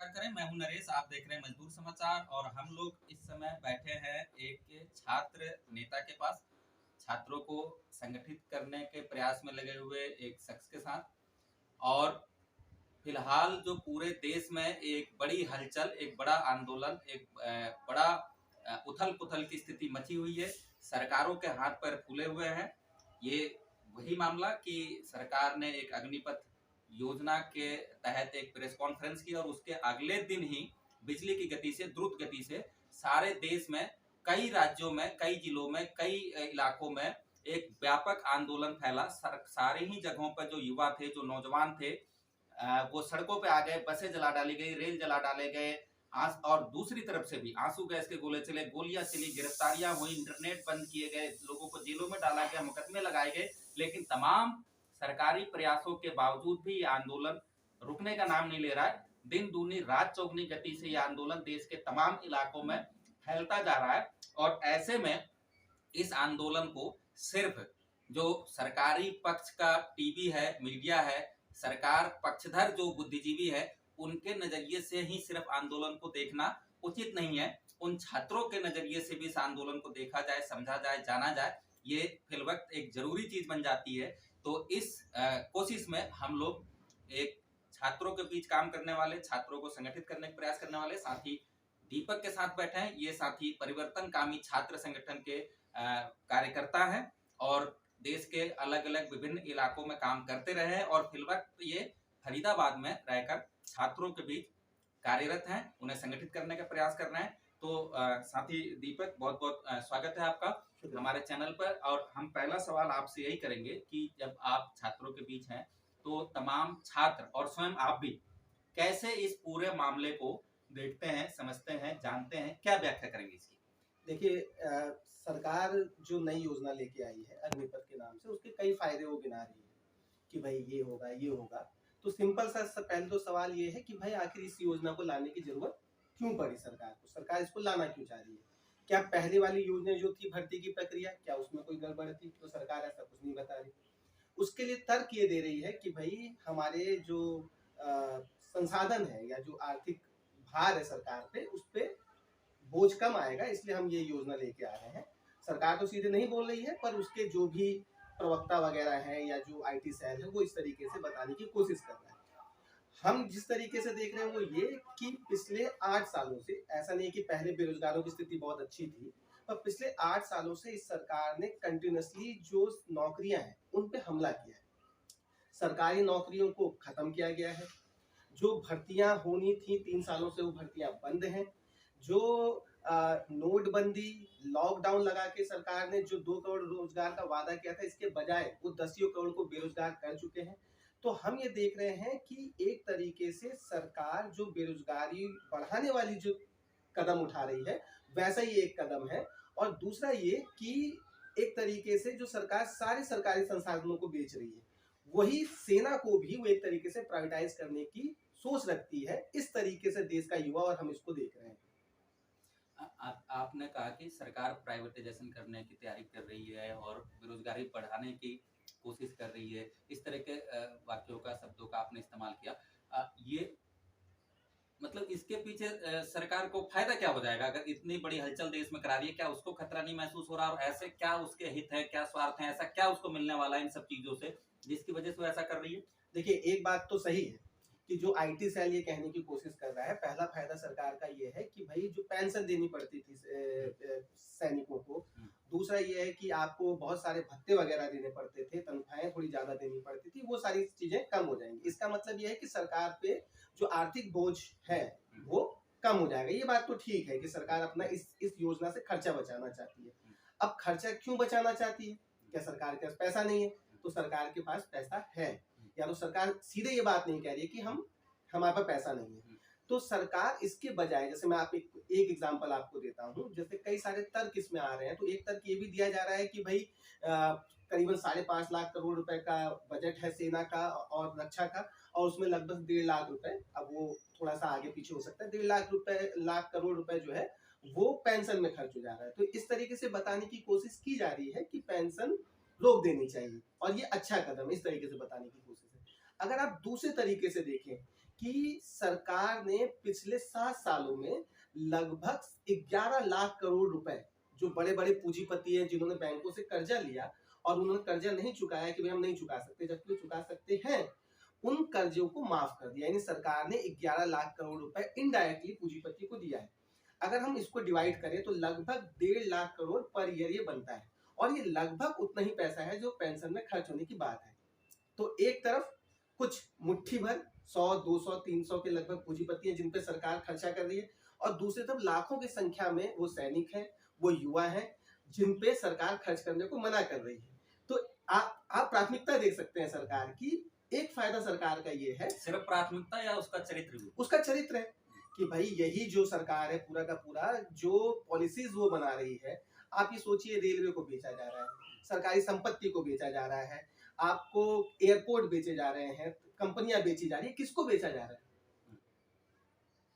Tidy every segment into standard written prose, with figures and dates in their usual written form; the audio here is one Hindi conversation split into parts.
करें। मैं हूं नरेश, आप देख रहे हैं मजदूर समाचार और हम लोग इस समय बैठे हैं एक छात्र नेता के पास, छात्रों को संगठित करने के प्रयास में लगे हुए एक शख्स के साथ। और फिलहाल जो पूरे देश में एक बड़ी हलचल, एक बड़ा आंदोलन, एक बड़ा उथल पुथल की स्थिति मची हुई है। सरकारों के हाथ पैर फूले हुए हैं। ये वही मामला कि सरकार ने एक अग्निपथ योजना के तहत एक प्रेस कॉन्फ्रेंस की और उसके अगले दिन ही बिजली की गति से, द्रुत गति से सारे देश में, कई राज्यों में, कई जिलों में, कई इलाकों में एक व्यापक आंदोलन फैला। सारे ही जगहों पर जो युवा थे, जो नौजवान थे, वो सड़कों पे आ गए, बसें जला डाली गई, रेल जला डाले गए, और दूसरी तरफ से भी आंसू गैस के गोले चले, गोलियां चली, गिरफ्तारियां हुई, इंटरनेट बंद किए गए, लोगों को जेलों में डाला गया, मुकदमे लगाए गए। लेकिन तमाम सरकारी प्रयासों के बावजूद भी ये आंदोलन रुकने का नाम नहीं ले रहा है। दिन दूनी रात चौगनी गति से ये आंदोलन देश के तमाम इलाकों में फैलता जा रहा है। और ऐसे में इस आंदोलन को सिर्फ जो सरकारी पक्ष का टीवी है, मीडिया है, सरकार पक्षधर जो बुद्धिजीवी है, उनके नजरिए से ही सिर्फ आंदोलन को देखना उचित नहीं है। उन छात्रों के नजरिए से भी इस आंदोलन को देखा जाए, समझा जाए, जाना जाए, ये फिलवक्त एक जरूरी चीज बन जाती है। तो इस कोशिश में हम लोग एक छात्रों के बीच काम करने वाले, छात्रों को संगठित करने का प्रयास करने वाले साथी दीपक के साथ बैठे हैं। ये साथी परिवर्तनकामी छात्र संगठन के कार्यकर्ता हैं और देश के अलग अलग विभिन्न इलाकों में काम करते रहे हैं और फिलवक्त ये फरीदाबाद में रहकर छात्रों के बीच कार्यरत हैं, उन्हें संगठित करने का प्रयास कर रहे हैं। तो साथी दीपक, बहुत बहुत स्वागत है आपका हमारे चैनल पर। और हम पहला सवाल आपसे यही करेंगे कि जब आप छात्रों के बीच हैं तो तमाम छात्र और स्वयं आप भी कैसे इस पूरे मामले को देखते हैं, समझते हैं, जानते हैं, क्या व्याख्या करेंगे इसकी? देखिए, सरकार जो नई योजना लेके आई है अग्निपथ के नाम से, उसके कई फायदे वो गिना रही है कि भाई ये होगा, ये होगा। तो सिंपल सा पहले तो सवाल ये है कि भाई आखिर इस योजना को लाने की जरूरत क्यों पड़ी सरकार को? सरकार इसको लाना क्यों चाह रही है? क्या पहले वाली योजना जो थी भर्ती की प्रक्रिया, क्या उसमें कोई गड़बड़ थी? तो सरकार ऐसा कुछ नहीं बता रही। उसके लिए तर्क ये दे रही है कि भाई हमारे जो संसाधन है या जो आर्थिक भार है सरकार पे, उस पे बोझ कम आएगा, इसलिए हम ये योजना लेके आ रहे हैं। सरकार तो सीधे नहीं बोल रही है, पर उसके जो भी प्रवक्ता वगैरह हैं या जो आईटी सेल है, वो इस तरीके से बताने की कोशिश कर रहा है। हम जिस तरीके से देख रहे हैं वो ये कि पिछले 8 सालों से, ऐसा नहीं कि पहले बेरोजगारों की स्थिति बहुत अच्छी थी, पर पिछले 8 सालों से इस सरकार ने कंटिन्यूसली जो नौकरियां हैं उन पे हमला किया है। सरकारी नौकरियों को खत्म किया गया है। जो भर्तियां होनी थी 3 सालों से, वो भर्तियां बंद हैं। जो नोटबंदी, लॉकडाउन लगा के सरकार ने जो 2 करोड़ रोजगार का वादा किया था, इसके बजाय वो 10 करोड़ को बेरोजगार कर चुके हैं। तो हम ये देख रहे हैं कि एक तरीके से सरकार जो बेरोजगारी बढ़ाने वाली जो कदम उठा रही है, वैसा ही एक कदम है। और दूसरा ये कि एक तरीके से जो सरकार सारे सरकारी संसाधनों को बेच रही है, वही सेना को भी वो एक तरीके से प्राइवेटाइज करने की सोच रखती है। इस तरीके से देश का युवा, और हम इसको देख रहे हैं। आपने कहा कि सरकार प्राइवेटाइजेशन करने की तैयारी कर रही है और बेरोजगारी बढ़ाने की कोशिश कर रही है, इस तरह के वाक्यों का, शब्दों का आपने इस्तेमाल किया। ये मतलब इसके पीछे सरकार को फायदा क्या हो जाएगा अगर इतनी बड़ी हलचल देश में करा रही है? क्या उसको खतरा नहीं महसूस हो रहा? और ऐसे क्या उसके हित है, क्या स्वार्थ है, ऐसा क्या उसको मिलने वाला है इन सब चीजों से जिसकी वजह से वो ऐसा कर रही है? देखिए, एक बात तो सही है कि जो आईटी सेल ये कहने की कोशिश कर रहा है, पहला फायदा सरकार का ये है कि भाई जो पेंशन देनी पड़ती थी सैनिकों को, दूसरा ये है कि आपको बहुत सारे भत्ते वगैरह देने पड़ते थे, तनख्वाहें थोड़ी ज्यादा देनी पड़ती थी, वो सारी चीजें कम हो जाएंगी। इसका मतलब ये है कि सरकार पे जो आर्थिक बोझ है वो कम हो जाएगा। ये बात तो ठीक है कि सरकार अपना इस योजना से खर्चा बचाना चाहती है। अब खर्चा क्यों बचाना चाहती है? क्या सरकार के पास पैसा नहीं है? तो सरकार के पास पैसा है। या तो सरकार सीधे ये बात नहीं कह रही है कि हमारे पास पैसा नहीं है। तो सरकार इसके बजाय, जैसे मैं आप एक एग्जांपल आपको देता हूँ, जैसे कई सारे तर्क इसमें आ रहे हैं। तो एक तर्क ये भी दिया जा रहा है कि भाई करीबन 5.5 लाख करोड़ रुपए का बजट है सेना का और रक्षा का, और उसमें लगभग 1.5 लाख रुपए, अब वो थोड़ा सा आगे पीछे हो सकता है, 1.5 लाख करोड़ रुपए जो है वो पेंशन में खर्च हो जा रहा है। तो इस तरीके से बताने की कोशिश की जा रही है कि पेंशन रोक देनी चाहिए, और ये अच्छा कदम, इस तरीके से बताने की कोशिश है। अगर आप दूसरे तरीके से देखें कि सरकार ने पिछले 7 सालों में लगभग 11 लाख करोड़ रुपए, जो बड़े-बड़े पूंजीपति हैं जिन्होंने बैंकों से कर्जा लिया और उन्होंने कर्जा नहीं चुकाया कि भाई हम नहीं चुका सकते, जबकि वो चुका सकते हैं, उन कर्जों को माफ कर दिया। यानी सरकार ने 11 लाख करोड़ रुपए इनडायरेक्टली पूंजीपति को दिया है। अगर हम इसको डिवाइड करें तो लगभग 1.5 लाख करोड़ पर ईयर ये बनता है, और ये लगभग उतना ही पैसा है जो पेंशन में खर्च होने की बात है। तो एक तरफ कुछ मुट्ठी भर 100, 200, 300 के लगभग पूंजीपति हैं जिन पे सरकार खर्चा कर रही है, और दूसरी तरफ लाखों की संख्या में वो सैनिक हैं, वो युवा हैं, जिन पे सरकार खर्च करने को मना कर रही है। तो आप प्राथमिकता देख सकते हैं सरकार की। एक फायदा सरकार का ये है, सिर्फ प्राथमिकता या उसका चरित्र भी? उसका चरित्र है कि भाई यही जो सरकार है पूरा का पूरा जो पॉलिसीज वो बना रही है। आप ये सोचिए, रेलवे को बेचा जा रहा है, सरकारी संपत्ति को बेचा जा रहा है, आपको एयरपोर्ट बेचे जा रहे हैं, कंपनियां बेची जा रही है, किसको बेचा जा रहा है?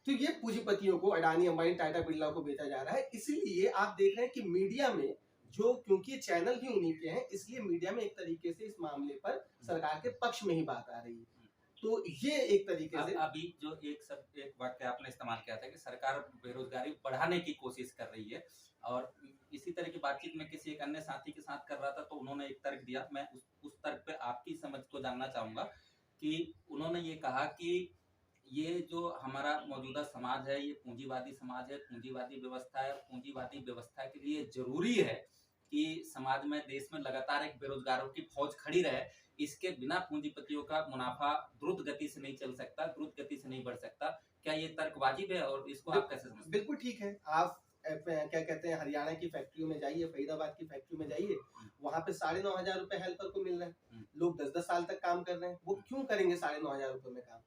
तो ये पूंजीपतियों को, अडानी, अंबानी, टाटा, बिरला को बेचा जा रहा है। इसीलिए आप देख रहे हैं कि मीडिया में जो, क्योंकि चैनल ही उन्हीं के हैं, इसलिए मीडिया में एक तरीके से इस मामले पर सरकार के पक्ष में ही बात आ रही है। तो ये एक तरीके से अभी जो एक वाक्य आपने इस्तेमाल किया था कि सरकार बेरोजगारी बढ़ाने की कोशिश कर रही है, और इसी तरह की बातचीत में किसी एक अन्य साथी के साथ कर रहा था तो उन्होंने एक तर्क दिया। मैं उस तर्क पे आपकी समझ को जानना चाहूंगा कि उन्होंने ये कहा कि ये जो हमारा मौजूदा समाज है ये पूंजीवादी समाज है, पूंजीवादी व्यवस्था है। पूंजीवादी व्यवस्था के लिए जरूरी है कि समाज में, देश में लगातार एक बेरोजगारों की फौज खड़ी रहे। इसके बिना पूंजीपतियों का मुनाफा द्रुत गति से नहीं चल सकता, द्रुत गति से नहीं बढ़ सकता। क्या ये तर्क वाजिब है और इसको आप कैसे समझते हैं? बिल्कुल ठीक है। आप क्या कहते हैं, हरियाणा की फैक्ट्रियों में जाइए, फरीदाबाद की फैक्ट्री में जाइए, वहां पे 9,500 रुपए हेल्पर को मिल रहे हैं। लोग 10-10 साल तक काम कर रहे हैं। वो क्यों करेंगे 9,500 रुपए में काम?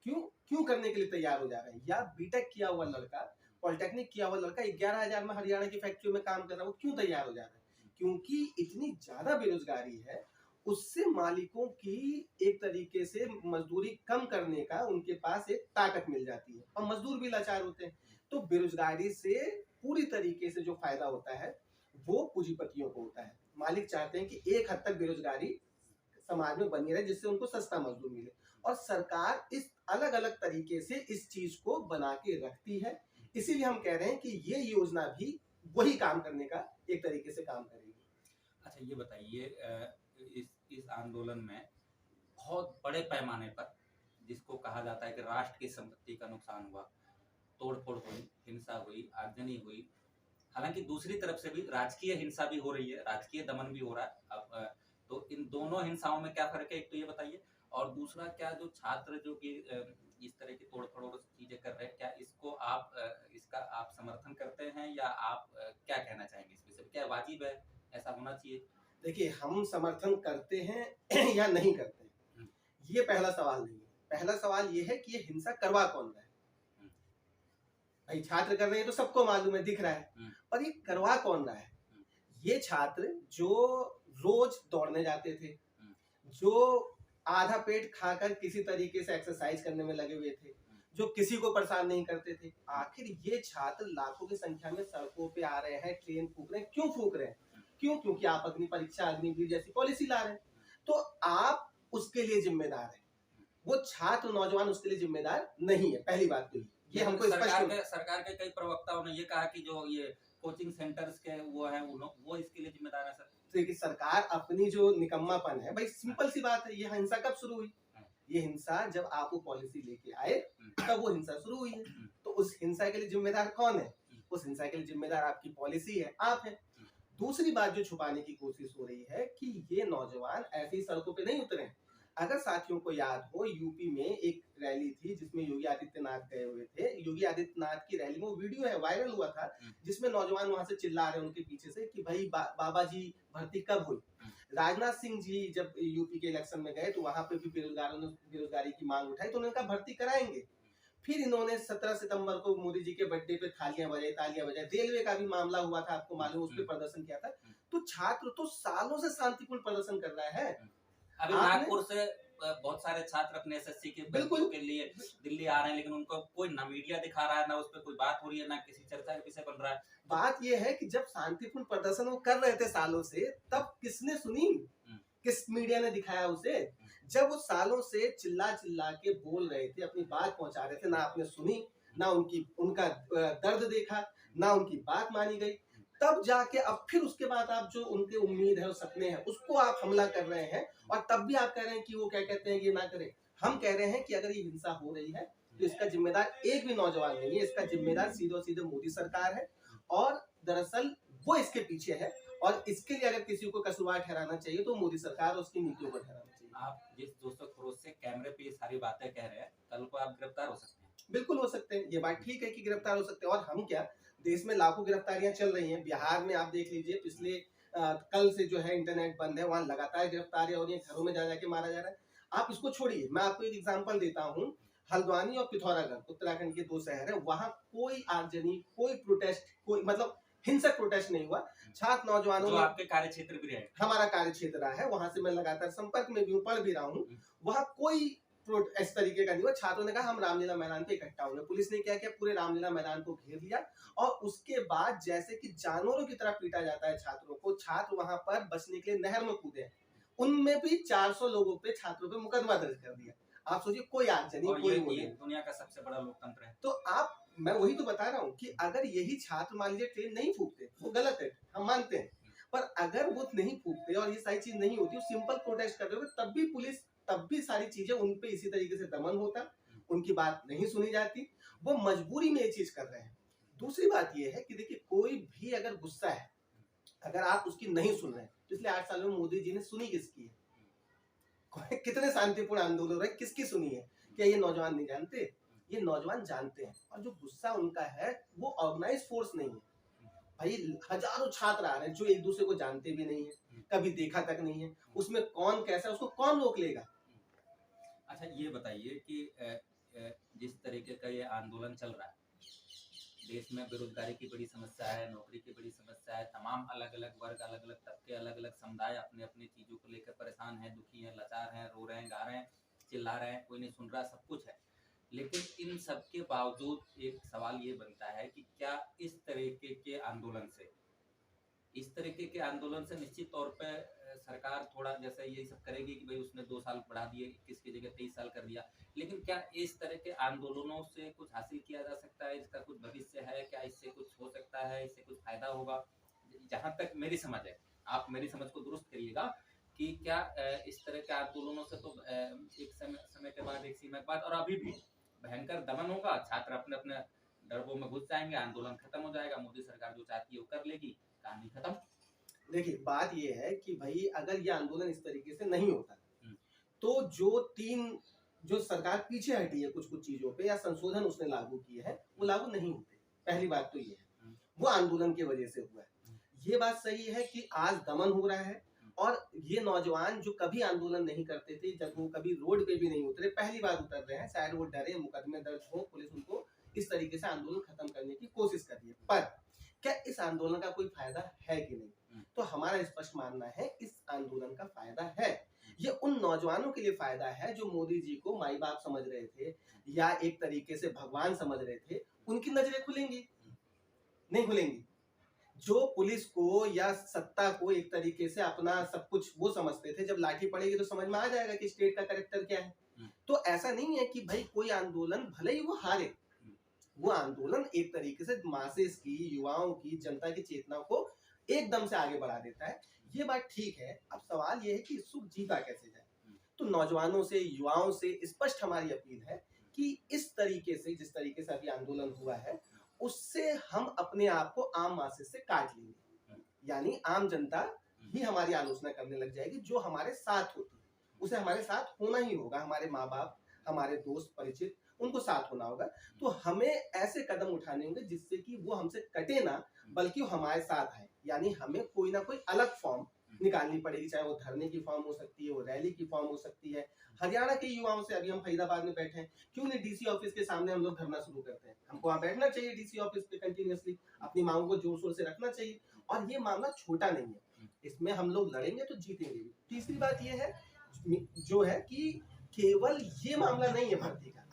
क्यों करने के लिए तैयार हो जा रहे हैं? या बीटेक किया हुआ लड़का, पॉलिटेक्निक किया हुआ लड़का 11,000 में हरियाणा की फैक्ट्रियों में काम कर रहा है, वो क्यों तैयार हो जा रहा है? क्योंकि इतनी ज्यादा बेरोजगारी है, उससे मालिकों की एक तरीके से मजदूरी कम करने का उनके पास एक ताकत मिल जाती है, और मजदूर भी लाचार होते हैं। तो बेरोजगारी से पूरी तरीके से जो फायदा होता है वो पूंजीपतियों को होता है। मालिक चाहते हैं कि एक हद तक बेरोजगारी समाज में बनी रहे, जिससे उनको सस्ता मजदूर मिले, और सरकार इस अलग अलग तरीके से इस चीज को बना के रखती है। इसीलिए हम कह रहे हैं कि ये योजना भी वही काम करने का एक तरीके से काम करेगी। अच्छा, ये बताइए, इस आंदोलन में बहुत बड़े पैमाने पर, जिसको कहा जाता है कि राष्ट्र की संपत्ति का नुकसान हुआ, तोड़फोड़ हुई, हिंसा हुई, आगजनी हुई। हालांकि दूसरी तरफ से भी राजकीय हिंसा भी हो रही है, राजकीय दमन भी हो रहा है। अब तो इन दोनों हिंसाओं में क्या फर्क है, एक तो ये बताइए। और दूसरा, क्या जो छात्र जो कि इस तरह की तोड़फोड़ और चीजें कर रहे हैं, क्या इसको इसका आप समर्थन करते हैं, या आप क्या कहना चाहेंगे इस विषय में? क्या वाजिब है, ऐसा होना चाहिए? देखिए, हम समर्थन करते हैं या नहीं करते हैं, ये पहला सवाल नहीं है। पहला सवाल ये है कि ये हिंसा करवा कौन रहा है। भाई छात्र कर रहे हैं तो सबको मालूम है, दिख रहा है, और ये करवा कौन रहा है? ये छात्र जो रोज दौड़ने जाते थे, जो आधा पेट खाकर किसी तरीके से एक्सरसाइज करने में लगे हुए थे, जो किसी को परेशान नहीं करते थे, आखिर ये छात्र लाखों की संख्या में सड़कों पे आ रहे हैं, ट्रेन फूक रहे हैं। क्यों फूक रहे हैं? क्योंकि आप अग्नि परीक्षा, अग्निवीर जैसी पॉलिसी ला रहे हैं, तो आप उसके लिए जिम्मेदार हैं। वो छात्र, नौजवान उसके लिए जिम्मेदार नहीं है। पहली बात तो ये हमको सरकार के कई प्रवक्ताओं ने ये कहा कि जो ये कोचिंग सेंटर्स के वो है, वो इसके लिए जिम्मेदार है। सर, देखिए, सरकार अपनी जो निकम्मापन है, भाई सिंपल सी बात है, ये हिंसा कब शुरू हुई? ये हिंसा जब आप वो पॉलिसी लेके आए तब वो हिंसा शुरू हुई है। तो उस हिंसा के लिए जिम्मेदार कौन है? उस हिंसा के लिए जिम्मेदार आपकी पॉलिसी है, आप है। दूसरी बात जो छुपाने की कोशिश हो रही है कि ये नौजवान ऐसे ही सड़कों पे नहीं उतरे। अगर साथियों को याद हो, यूपी में एक रैली थी जिसमें योगी आदित्यनाथ गए हुए थे। योगी आदित्यनाथ की रैली में वो वीडियो है, वायरल हुआ था, जिसमें नौजवान वहां से चिल्ला रहे हैं उनके पीछे से कि भाई बाबा जी भर्ती कब हुई। राजनाथ सिंह जी जब यूपी के इलेक्शन में गए तो वहां पे भी बेरोजगारों ने बेरोजगारी की मांग उठाई, तो उन्होंने कहा भर्ती कराएंगे। फिर इन्होंने 17 सितंबर को मोदी जी के बर्थडे पे थालियां बजाई, तालियां बजाई। रेलवे का भी मामला हुआ था, आपको मालूम, उस पर प्रदर्शन किया था। तो छात्र तो सालों से शांतिपूर्ण प्रदर्शन कर रहा है। अभी नागपुर से बहुत सारे छात्र अपने एसएससी के बिल्कुल के लिए दिल्ली आ रहे हैं, लेकिन उनको कोई ना मीडिया दिखा रहा है, ना उस पर कोई बात हो रही है, ना किसी चर्चा के विषय बन रहा है। बात यह है कि जब शांतिपूर्ण प्रदर्शन वो कर रहे थे सालों से, तब किसने सुनी? किस मीडिया ने दिखाया उसे? जब वो सालों से चिल्ला चिल्ला के बोल रहे थे, अपनी बात पहुंचा रहे थे, ना आपने सुनी, ना उनका दर्द देखा, ना उनकी बात मानी गई, तब जाके अब फिर उसके बाद आप जो उनके उम्मीद है और सपने हैं उसको आप हमला कर रहे हैं, और तब भी आप कह रहे हैं कि वो क्या कहते हैं, ये ना करें। हम कह रहे हैं कि अगर ये हिंसा हो रही है तो इसका जिम्मेदार एक भी नौजवान नहीं है, इसका जिम्मेदार सीधे सीधे मोदी सरकार है, और दरअसल वो इसके पीछे है, और इसके लिए अगर किसी को कसूरवार ठहराना चाहिए तो मोदी सरकार और उसकी नीतियों को ठहराना चाहिए। आप जिस 200 करोड़ से कैमरे पे ये सारी बातें कह रहे हैं, कल को आप गिरफ्तार हो सकते हैं। बिल्कुल हो सकते हैं, ये बात ठीक है कि गिरफ्तार हो सकते हैं, और हम क्या, देश में लाखों गिरफ्तारियां चल रही हैं। बिहार में आप देख लीजिए, पिछले कल से जो है इंटरनेट बंद है, वहां लगातार गिरफ्तारियां हो रही हैं, घरों में जा जाके मारा जा रहा है। आप इसको छोड़िए, मैं आपको एक एग्जांपल देता हूँ। हल्द्वानी और पिथौरागढ़ उत्तराखंड के 2 शहर है, वहां कोई आगजनी, कोई प्रोटेस्ट, कोई मतलब हिंसक प्रोटेस्ट नहीं हुआ। छात्र नौजवानों जो ने, आपके कार्य क्षेत्र भी रहे, हमारा कार्य क्षेत्र रहा है, वहां से मैं लगातार संपर्क में भी हूँ, पढ़ भी रहा हूँ, वहां कोई इस तरीके का नहीं हुआ। छात्रों ने कहा हम रामलीला मैदान पे इकट्ठा होंगे, पुलिस ने क्या किया, पूरे रामलीला मैदान को घेर लिया, और उसके बाद जैसे कि जानवरों की तरह पीटा जाता है छात्रों को, छात्र वहां पर बचने के लिए नहर में कूदे, उनमें भी 400 लोगों पे, छात्रों पे मुकदमा दर्ज कर दिया। आप सोचिए, कोई आगजनी, कोई ये दुनिया का सबसे बड़ा लोकतंत्र है। तो आप, मैं वही तो बता रहा हूँ कि अगर यही छात्र मान लीजिए ट्रेन नहीं फूकते, वो गलत है, हम मानते हैं, पर अगर वो नहीं फूकते और ये सारी चीज नहीं होती, वो सिंपल प्रोटेस्ट कर रहे हो, तब भी पुलिस, तब भी सारी चीजें उन पे इसी तरीके से दमन होता, उनकी बात नहीं सुनी जाती, वो मजबूरी में ये चीज कर रहे हैं। दूसरी बात ये है कि देखिए, कोई भी अगर गुस्सा है, अगर आप उसकी नहीं सुन रहे हैं, पिछले 8 सालों में मोदी जी ने सुनी किसकी है? कितने शांतिपूर्ण आंदोलन हो रहे, किसकी सुनी है? क्या ये नौजवान नहीं जानते? ये नौजवान जानते हैं, और जो गुस्सा उनका है वो ऑर्गेनाइज फोर्स नहीं है। भाई हजारों छात्र आ रहे हैं जो एक दूसरे को जानते भी नहीं है, कभी देखा तक नहीं है, उसमें कौन कैसा है उसको कौन रोक लेगा? अच्छा ये बताइए कि जिस तरीके का ये आंदोलन चल रहा है, देश में बेरोजगारी की बड़ी समस्या है, नौकरी की बड़ी समस्या है, तमाम अलग अलग वर्ग, अलग अलग तबके, अलग अलग समुदाय अपने अपनी चीजों को लेकर परेशान हैं, दुखी हैं, लाचार हैं, रो रहे हैं, गा रहे हैं, चिल्ला रहे हैं, कोई नहीं सुन रहा, सब कुछ है। लेकिन इन सब के बावजूद एक सवाल ये बनता है कि क्या इस तरीके के आंदोलन से, निश्चित तौर पे सरकार थोड़ा जैसे ये सब करेगी कि भाई उसने 2 साल बढ़ा दिए, 21 की जगह 23 साल कर दिया, लेकिन क्या इस तरह के आंदोलनों से कुछ हासिल किया जा सकता है? इसका कुछ भविष्य है क्या? इससे कुछ हो सकता है? इससे कुछ फायदा होगा? जहां तक मेरी समझ है, आप मेरी समझ को दुरुस्त करिएगा, कि क्या इस तरह के आंदोलनों से तो एक समय के बाद, एक सीमा के बाद, और अभी भी भयंकर दमन होगा, छात्र अपने अपने डरबों में घुस जाएंगे, आंदोलन खत्म हो जाएगा, मोदी सरकार जो चाहती है वो कर लेगी, कहानी खत्म। देखिए, बात ये है कि भाई अगर ये आंदोलन इस तरीके से नहीं होता, तो जो सरकार पीछे हटी है कुछ कुछ चीजों पे, या संशोधन उसने लागू किए हैं, वो लागू नहीं होते। पहली बात तो ये है, वो आंदोलन की वजह से हुआ है। ये बात सही है कि आज दमन हो रहा है, और ये नौजवान जो कभी आंदोलन नहीं करते थे, जब वो कभी रोड पे भी नहीं उतरे, पहली बार उतर रहे हैं, शायद वो डरे, मुकदमे दर्ज हो, पुलिस उनको इस तरीके से आंदोलन खत्म करने की कोशिश कर रही है। पर क्या इस आंदोलन का कोई फायदा है कि नहीं? तो हमारा स्पष्ट मानना है, इस आंदोलन का फायदा है। ये उन नौजवानों के लिए फायदा है जो मोदी जी को माई बाप समझ रहे थे, या एक तरीके से भगवान समझ रहे थे, उनकी नजरें खुलेंगी? नहीं खुलेंगी। जो पुलिस को या सत्ता को एक तरीके से अपना सब कुछ वो समझते थे, जब लाठी पड़ेगी तो समझ में आ जाएगा कि स्टेट का कैरेक्टर क्या है। तो ऐसा नहीं है कि भाई कोई आंदोलन भले ही वो हारे, वो आंदोलन एक तरीके से मासेस की, युवाओं की, जनता की चेतना को एकदम से आगे बढ़ा देता है। ये बात ठीक है। अब सवाल ये है कि सुख जीता कैसे जाए? तो नौजवानों से, युवाओं से स्पष्ट हमारी अपील है कि इस तरीके से, जिस तरीके से अभी आंदोलन हुआ है, उससे हम अपने आप को आम मासेस से काट लेंगे, यानी आम जनता ही हमारी आलोचना करने लग जाएगी। जो हमारे साथ होती है उसे हमारे साथ होना ही होगा, हमारे माँ बाप, हमारे दोस्त परिचित, उनको साथ होना होगा। तो हमें ऐसे कदम उठाने होंगे जिससे कि वो हमसे कटे ना, बल्कि वो हमारे साथ है। यानी हमें कोई ना कोई अलग फॉर्म निकालनी पड़ेगी, चाहे वो धरने की फॉर्म हो सकती है, वो रैली की फॉर्म हो सकती है। हरियाणा के युवाओं से, अभी हम फरीदाबाद में बैठे हैं, क्यों नहीं डीसी ऑफिस के सामने हम लोग धरना शुरू करते हैं? हमको वहां बैठना चाहिए डीसी ऑफिस पे कंटिन्यूअसली, अपनी मांगों को जोर शोर से रखना चाहिए। और ये मामला छोटा नहीं है, इसमें हम लोग लड़ेंगे तो जीतेंगे भी। तीसरी बात ये है जो है कि केवल ये मामला नहीं है भर्ती का,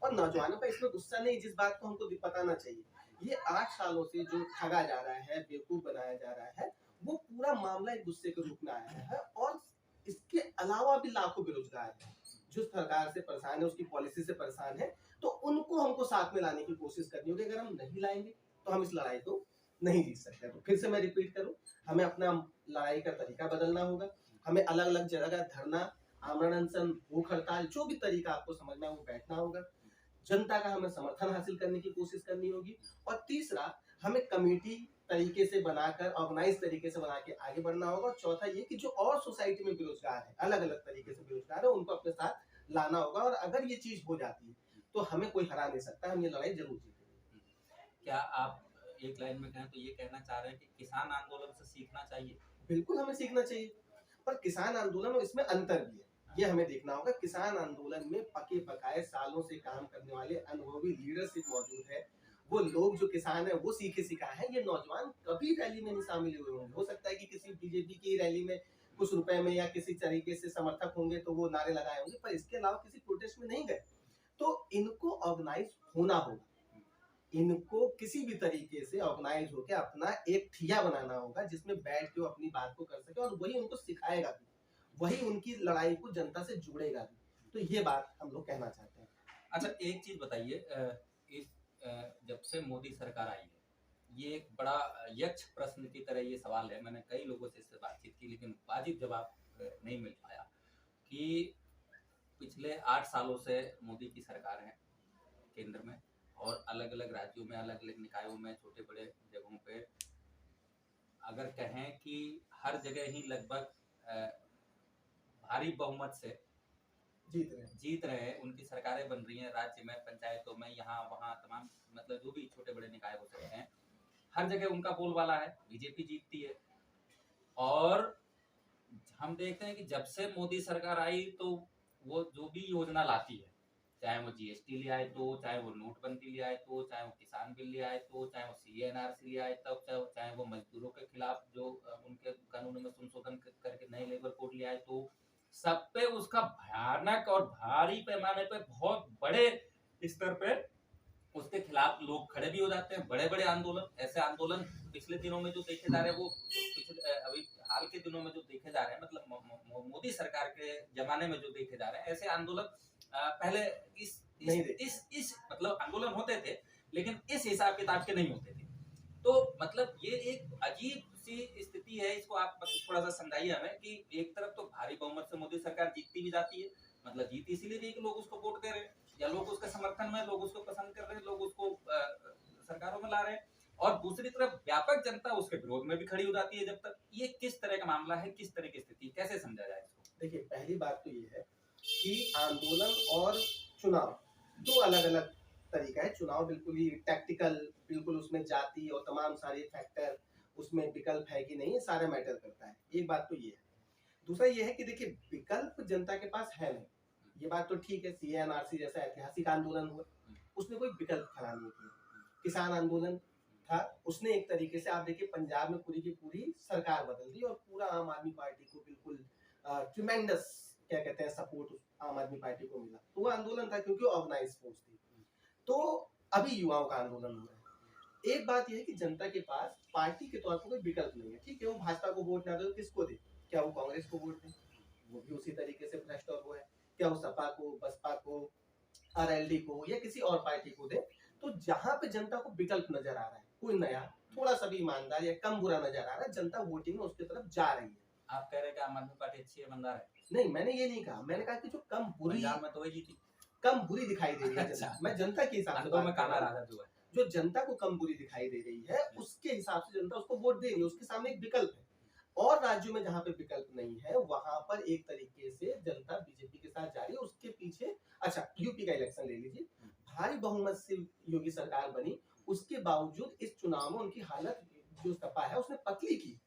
और नौजवानों का इसमें गुस्सा नहीं, जिस बात को हमको बताना चाहिए, ये 8 सालों से जो ठगा जा रहा है, बेवकूफ बनाया जा रहा है, वो पूरा मामला एक गुस्से के रूप में आया है। और इसके अलावा भी लाखों बेरोजगार हैं जो सरकार से परेशान है, उसकी पॉलिसी से परेशान है। तो उनको हमको साथ में लाने की कोशिश करनी होगी। अगर हम नहीं लाएंगे तो हम इस लड़ाई को नहीं जीत सकते। तो फिर से मैं रिपीट करूं, हमें अपना लड़ाई का तरीका बदलना होगा। हमें अलग अलग जगह धरना, आमरण अनशन, भूख हड़ताल, जो भी तरीका आपको समझ में आए वो बैठना होगा। जनता का हमें समर्थन हासिल करने की कोशिश करनी होगी। और तीसरा, हमें कमेटी तरीके से बनाकर, ऑर्गेनाइज तरीके से बना के आगे बढ़ना होगा। और चौथा ये कि जो और सोसाइटी में बेरोजगार है, अलग अलग तरीके से बेरोजगार है, उनको अपने साथ लाना होगा। और अगर ये चीज हो जाती है तो हमें कोई हरा नहीं सकता, हम ये लड़ाई जरूर जीतेंगे। क्या आप एक लाइन में कहें तो ये कहना चाह रहे हैं कि किसान आंदोलन से सीखना चाहिए? बिल्कुल हमें सीखना चाहिए, पर किसान आंदोलन और इसमें अंतर भी है, ये हमें देखना होगा। किसान आंदोलन में पके पकाए सालों से काम करने वाले अनुभवी लीडरशिप मौजूद है। वो लोग जो किसान है वो सीखे सिखाए हैं। ये नौजवान कभी रैली में नहीं शामिल हुए होंगे। हो सकता है कि किसी बीजेपी की रैली में कुछ रुपए में या किसी तरीके से समर्थक होंगे तो वो नारे लगाए होंगे, पर इसके अलावा किसी प्रोटेस्ट में नहीं गए। तो इनको ऑर्गेनाइज होना होगा, इनको किसी भी तरीके से ऑर्गेनाइज होकर अपना एक ठिया बनाना होगा जिसमें बैठ के वो अपनी बात को कर सके। और वही उनको सिखाएगा भी, वही उनकी लड़ाई को जनता से जुड़ेगा भी। तो ये बात हम लोग कहना चाहते हैं। अच्छा, एक चीज बताइए, इस जब से मोदी सरकार आई है, ये एक बड़ा यक्ष प्रश्न की तरह ये सवाल है। मैंने कई लोगों से इससे बातचीत की लेकिन वाजिब जवाब नहीं मिल पाया कि पिछले 8 सालों से मोदी की सरकार है केंद्र में, और अलग अलग राज्यों में, अलग अलग निकायों में, छोटे बड़े जगहों पे, अगर कहें कि हर जगह ही लगभग भारी बहुमत से जीत रहे हैं, उनकी सरकारें बन रही हैं राज्य में, पंचायतों में, यहाँ वहाँ तमाम, मतलब जो भी छोटे बड़े निकाय हो सकते हैं, हर जगह उनका बोलबाला है, बीजेपी जीतती है। और हम देखते हैं कि जब से मोदी सरकार आई तो वो जो भी योजना लाती है, चाहे वो जीएसटी ले आए तो, चाहे वो नोटबंदी ले आए तो, चाहे वो किसान बिल ले आए तो, चाहे वो सीएनआरसी ले आए तब, चाहे वो मजदूरों के खिलाफ जो उनके कानूनों में संशोधन करके नए लेबर कोड ले आए, तो सब पे उसका भयानक और भारी पैमाने पे, बहुत बड़े स्तर पे उसके खिलाफ लोग खड़े भी हो जाते हैं। बड़े बड़े आंदोलन, ऐसे आंदोलन पिछले दिनों में जो देखे जा रहे हैं, वो अभी हाल के दिनों में जो देखे जा रहे हैं, मतलब मोदी सरकार के जमाने में जो देखे जा रहे हैं, ऐसे आंदोलन पहले इस मतलब आंदोलन होते थे लेकिन इस हिसाब किताब के नहीं होते थे। तो मतलब ये एक अजीब सी स्थिति है। इसको आप थोड़ा सा समझाइए हमें कि एक तरफ तो भारी बहुमत से मोदी सरकार जीतती भी जाती है, मतलब जीत इसीलिए भी कि लोग उसको वोट दे रहे हैं, या लोग उसके समर्थन में, लोग उसको पसंद कर रहे हैं, लोग उसको सरकारों में ला रहे हैं, और दूसरी तरफ व्यापक जनता उसके विरोध में भी खड़ी हो जाती है। जब तक ये किस तरह का मामला है, किस तरह की स्थिति, कैसे समझा जाए इसको? देखिए, पहली बात तो ये है कि आंदोलन और चुनाव दो अलग अलग तरीका है। चुनाव बिल्कुल ही टैक्टिकल, बिल्कुल उसमें जाति और तमाम सारे फैक्टर, उसमें विकल्प है कि नहीं, ये सारा मैटर करता है। एक बात तो ये है। दूसरा ये है कि देखिए, विकल्प जनता के पास है नहीं, ये बात तो ठीक है। सीएनआरसी जैसा ऐतिहासिक आंदोलन हुआ, उसने कोई विकल्प खड़ा नहीं किया। किसान आंदोलन था, उसने एक तरीके से, आप देखिए पंजाब में पूरी की पूरी सरकार बदल दी और पूरा आम आदमी पार्टी को बिल्कुल ट्रिमेंडस, क्या कहते हैं, सपोर्ट आम आदमी पार्टी को मिला। तो वो आंदोलन था क्योंकि ऑर्गेनाइज फोर्स थी। तो अभी युवाओं का आंदोलन हो रहा है। एक बात यह है कि जनता के पास पार्टी के तौर पर कोई विकल्प नहीं है। ठीक है, वो भाजपा को वोट ना दे तो किसको दे? क्या वो कांग्रेस को वोट दे? वो भी उसी तरीके से भ्रष्ट और वो है। क्या वो सपा को, बसपा को, आरएलडी को या किसी और पार्टी को दे? तो जहां पे जनता को विकल्प नजर आ रहा है, कोई नया, थोड़ा सा भी ईमानदार या कम बुरा नजर आ रहा है, जनता वोटिंग में उसकी तरफ जा रही है। आप कह रहे हैं कि आम आदमी पार्टी अच्छी है, ईमानदार है? नहीं, मैंने ये नहीं कहा। मैंने कहा कि जो कम बुरी, पंजाब में तो वही जीती, कम बुरी दिखाई दे रही है जनता। मैं जनता के हिसाब से बात कर रहा हूं। जो जनता को कम बुरी दिखाई दे रही है, उसके हिसाब से जनता उसको वोट दे रही है। उसके सामने एक विकल्प है। और राज्यों में जहां पे विकल्प नहीं है, वहां पर एक तरीके से जनता बीजेपी के साथ जा रही है। उसके पीछे, अच्छा, यूपी का इलेक्शन ले लीजिए, भारी बहुमत से योगी सरकार बनी, उसके बावजूद इस चुनाव में उनकी हालत, जो सपा है उसने पतली की।